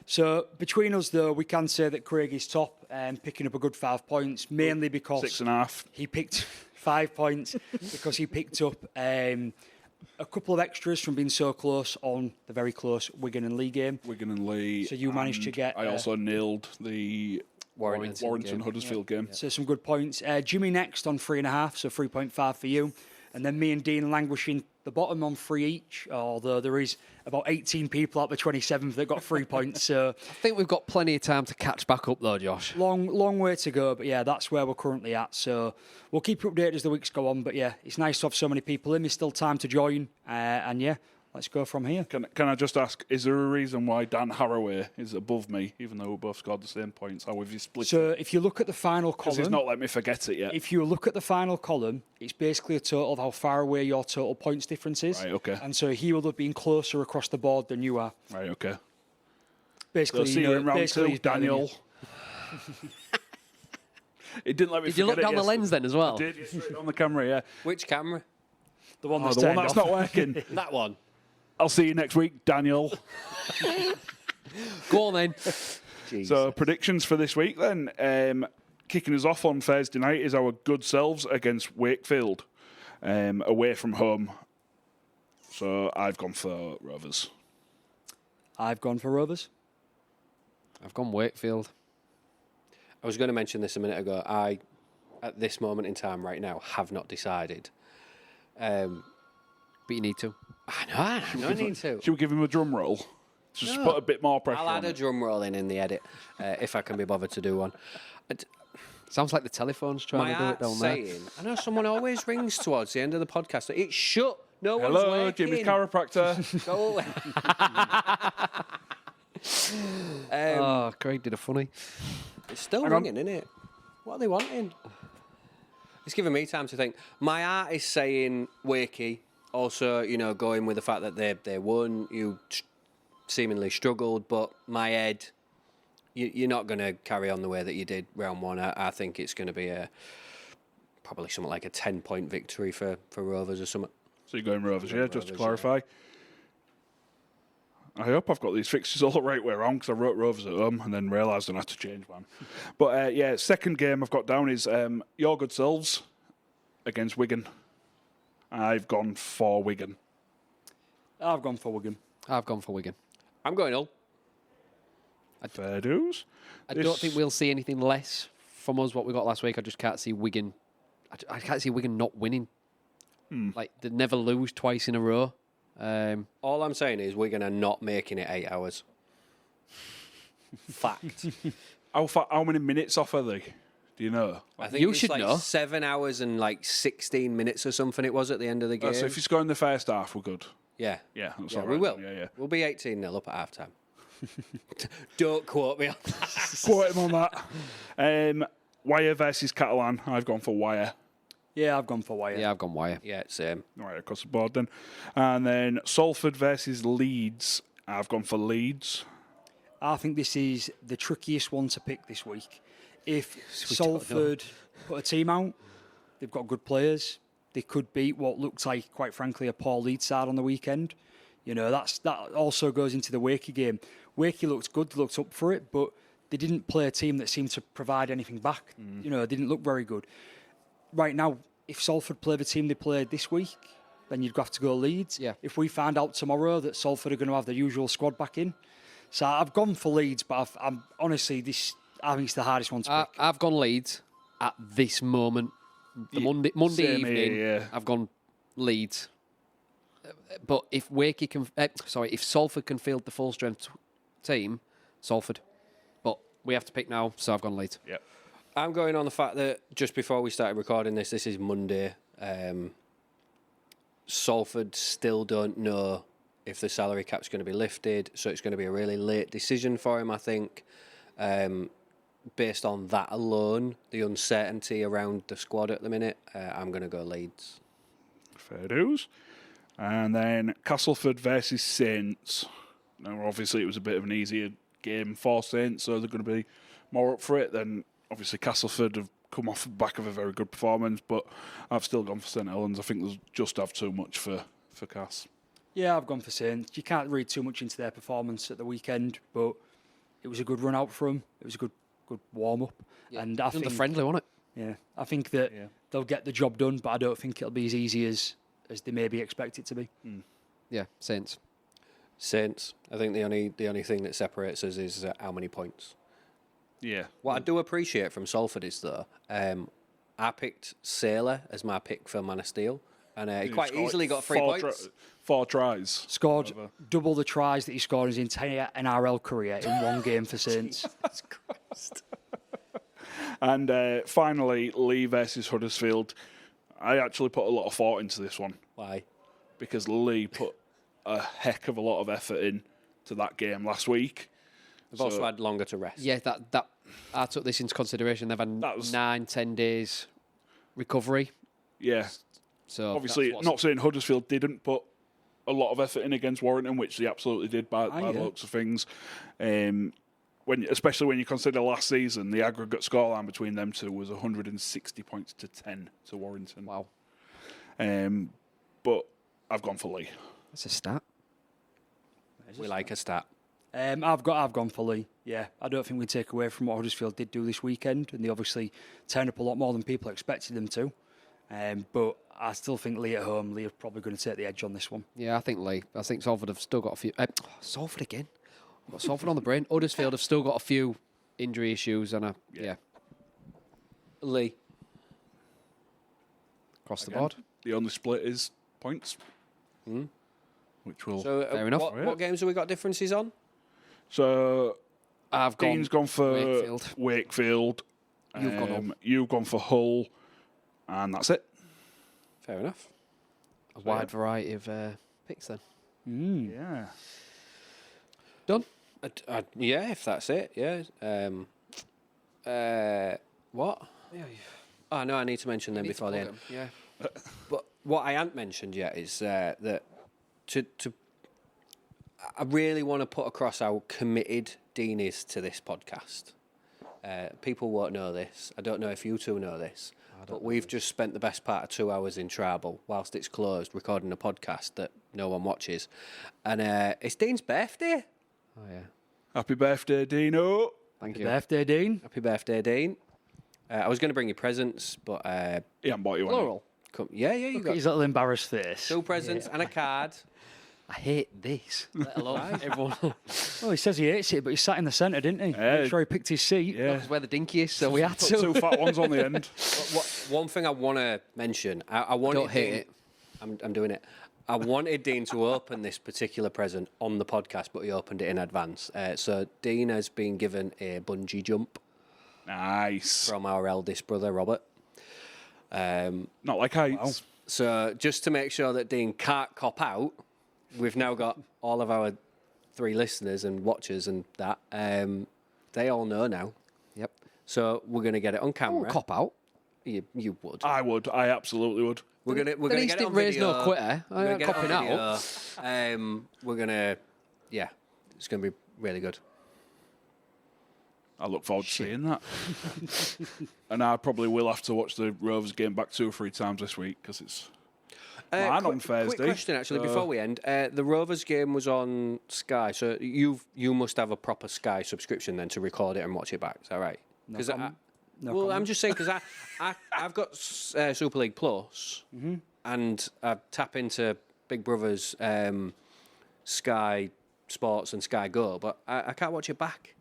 So between us, though, we can say that Craig is top and picking up a good 5 points, mainly because 6.5. he picked 5 points because he picked up a couple of extras from being so close on the very close Wigan and Lee game. Wigan and Lee. So you managed to and get, I also nailed the Warrington Huddersfield game. So some good points. Jimmy next on 3.5, so 3.5 for you. And then me and Dean languishing the bottom on 3 each, although there is about 18 people out the 27th that got 3 points. So I think we've got plenty of time to catch back up, though, Josh. long way to go, but yeah, that's where we're currently at. So we'll keep you updated as the weeks go on. But yeah, it's nice to have so many people in. There's still time to join, and yeah, let's go from here. Can I just ask, is there a reason why Dan Haraway is above me, even though we both scored the same points? How have you split it? So if you look at the final Because he's column, not let me forget it yet. if you look at the final column, it's basically a total of how far away your total points difference is. Right, okay. And so he will have been closer across the board than you are. Right, okay. Basically, So see you in round basically 2, he's better than you. Daniel. It didn't let me Did you forget look it down the lens then as well? I did, yeah, straight on the camera, yeah. Which camera? The one Oh, that's the one turned that's off. not working. That one. I'll see you next week, Daniel. Go on then. So predictions for this week then. Kicking us off on Thursday night is our good selves against Wakefield, away from home. So I've gone for Rovers. I've gone for Rovers. I've gone Wakefield. I was going to mention this a minute ago. I, at this moment in time right now, have not decided. But you need to. I need to. Should we give him a drum roll? Just put a bit more pressure I'll on add a it. drum roll in the edit, if I can be bothered to do one. Sounds like the telephone's trying My to do it heart's down there. saying, I know someone always rings towards the end of the podcast. It's shut. No one's Hello, working. Jimmy's chiropractor. Go away. Oh, Craig did a funny. It's still Hang on. ringing, isn't it? What are they wanting? It's giving me time to think. My heart is saying Wakey. Also, going with the fact that they won, you seemingly struggled, but my head, you're not going to carry on the way that you did round one. I think it's going to be probably something like a 10-point victory for Rovers or something. So you're going Rovers, yeah, just to Rovers, clarify. I hope I've got these fixtures all the right way around because I wrote Rovers at home and then realised I had to change one. But second game I've got down is Your Good Selves against Wigan. I've gone for Wigan. I've gone for Wigan. I've gone for Wigan. I'm going Hull. Fair dues. I don't think we'll see anything less from us what we got last week. I just can't see Wigan. I can't see Wigan not winning. Like, they never lose twice in a row. All I'm saying is Wigan are not making it 8 hours. Fact. How many minutes off are they? Do you know? I think You it's should like know. 7 hours and like 16 minutes or something it was at the end of the game. So if you score in the first half, we're good. Yeah. Yeah, that's Yeah, all we right. will. Yeah. We'll be 18-0 up at half-time. Don't quote me on that. Quote him on that. Wire versus Catalan. I've gone for Wire. Yeah, I've gone for Wire. Yeah, I've gone Wire. Yeah, same. Right across the board then. And then Salford versus Leeds. I've gone for Leeds. I think this is the trickiest one to pick this week. If don't know. Salford put a team out, they've got good players. They could beat what looked like, quite frankly, a poor Leeds side on the weekend. That also goes into the Wakey game. Wakey looked good, they looked up for it, but they didn't play a team that seemed to provide anything back. They didn't look very good. Right now, if Salford play the team they played this week, then you'd have to go Leeds. Yeah. If we find out tomorrow that Salford are going to have their usual squad back in, so I've gone for Leeds, but I'm honestly I think it's the hardest one to pick. I've gone Leeds at this moment. The Monday same evening, here, yeah. I've gone Leeds. But if Wakey can, if Salford can field the full strength team, Salford. But we have to pick now, so I've gone Leeds. Yep. I'm going on the fact that just before we started recording this is Monday. Salford still don't know if the salary cap's going to be lifted, so it's going to be a really late decision for him, I think. Based on that alone, the uncertainty around the squad at the minute, I'm going to go Leeds. Fair dues. And then Castleford versus Saints. Now, obviously, it was a bit of an easier game for Saints, so they're going to be more up for it. Then, obviously, Castleford have come off the back of a very good performance, but I've still gone for St Helens. I think there's just have too much for Cass. Yeah, I've gone for Saints. You can't read too much into their performance at the weekend, but it was a good run out for them. It was a good warm-up. Yeah. And I It was think, friendly, wasn't it? yeah, I think that they'll get the job done, but I don't think it'll be as easy as they maybe expect it to be. Yeah, Saints. Saints. I think the only thing that separates us is how many points. Yeah. What I do appreciate from Salford is, though, I picked Sailor as my pick for Man of Steel, and he quite scored easily got 3 points. 4 tries. Scored double the tries that he scored in his entire NRL career in one game for Saints. And finally, Lee versus Huddersfield. I actually put a lot of thought into this one Why? because Lee put a heck of a lot of effort in to that game last week. They've also had longer to rest. Yeah, that I took this into consideration. They've had That was- 9-10 days recovery. Yeah. So Obviously, that's what's- not saying Huddersfield didn't put a lot of effort in against Warrington, which they absolutely did by the yeah. looks of things. Especially when you consider last season, the aggregate scoreline between them two was 160 points to 10 to Warrington. Wow, But I've gone for Lee. that's a stat. We like a stat. I've gone for Lee. Yeah, I don't think we take away from what Huddersfield did do this weekend, and they obviously turned up a lot more than people expected them to. But I still think Lee at home. Lee are probably going to take the edge on this one. Yeah, I think Lee. I think Salford have still got a few. Salford again. I've got Salford on the brain. Huddersfield have still got a few injury issues, and yeah, Lee. across the Again, board. The only split is points. Which will. So Fair enough. What games have we got differences on? So I've gone. Dean's gone for Wakefield. Wakefield. You've gone Hull. You've gone for Hull. And that's it. Fair enough. A wide variety of picks then. Yeah. Done. Yeah, if that's it. Yeah. What? Oh, no, I need to mention them before the end. Yeah. But what I haven't mentioned yet is that I really want to put across how committed Dean is to this podcast. People won't know this. I don't know if you two know this, but we've just spent the best part of 2 hours in Tribal whilst it's closed recording a podcast that no one watches. And it's Dean's birthday. Oh, yeah. Happy birthday, Dino. Thank Happy you. birthday, Dean. Happy birthday, Dean. I was going to bring you presents, but... He hasn't bought you one. Plural. yeah, you Look at got his little embarrassed face. 2 presents and a card. I hate this. Let alone everyone. Well, he says he hates it, but he sat in the centre, didn't he? Yeah. Make sure he picked his seat. Yeah. That's where the dinky is, so we had Put to. 2 fat ones on the end. One thing I want to mention, I wanted Don't hate Dean, it. I'm doing it. I wanted Dean to open this particular present on the podcast, but he opened it in advance. So Dean has been given a bungee jump Nice. from our eldest brother, Robert. Not like heights. So just to make sure that Dean can't cop out, we've now got all of our 3 listeners and watchers and that. They all know now. Yep. So we're going to get it on I camera. won't cop out. You would. I would. I absolutely would. We're gonna Denise get it on didn't raise video. no quitter. I We're gonna ain't get it on copping out. video. We're gonna, yeah, it's gonna be really good. I look forward to seeing that. And I probably will have to watch the Rovers game back 2 or 3 times this week because it's mine on Thursday. Quick question, actually, before we end. The Rovers game was on Sky, so you must have a proper Sky subscription then to record it and watch it back. Is that right? Because I'm just saying because I've got Super League Plus and I tap into Big Brother's Sky Sports and Sky Go, but I can't watch it back.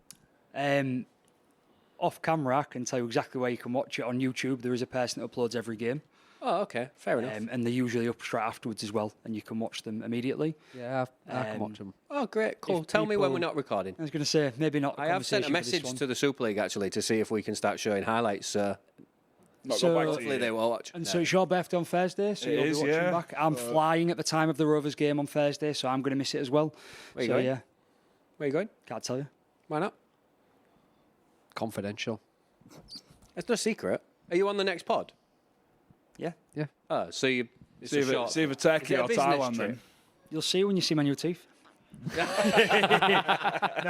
Off camera, I can tell you exactly where you can watch it on YouTube. There is a person that uploads every game, Oh, okay, fair enough. and they're usually up straight afterwards as well, and you can watch them immediately. Yeah, I can watch them. Oh, great, cool. if Tell me when people- we're not recording. I was going to say maybe not. I have sent a conversation for this message one. to the Super League actually to see if we can start showing highlights. So Not So- got back to hopefully you they yet. will watch. And so it's your birthday on Thursday, so It you'll is, be watching yeah. back. I'm flying at the time of the Rovers game on Thursday, so I'm going to miss it as well. Where you so going? yeah, Where are you going? can't tell you. Why not? Confidential. It's no secret. Are you on the next pod? Yeah, Yeah. Oh, so you. It's See a if, short. see if Is Turkey it a or business Thailand trip? then. you'll see when you see my new teeth. No,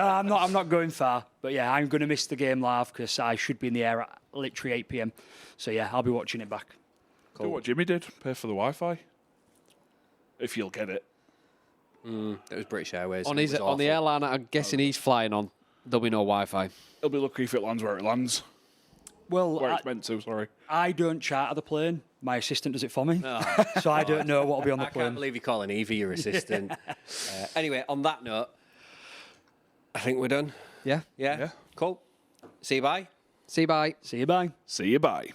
I'm not. I'm not going far. But yeah, I'm going to miss the game live because I should be in the air at literally 8 p.m. So yeah, I'll be watching it back. Do what Jimmy did. Pay for the Wi-Fi. If you'll get it. It was British Airways. On It his was on the awful. airline, I'm guessing he's flying on. There'll be no Wi-Fi. He'll be lucky if it lands where it lands. Well, Where it's meant to, sorry. I don't charter the plane. My assistant does it for me. Oh, So I don't know what'll be on the I plane. can't believe you're calling Evie your assistant. Anyway, on that note, I think we're done. Yeah. Yeah? Yeah. Cool. See you bye. See you, bye. See you. Bye. See you, bye.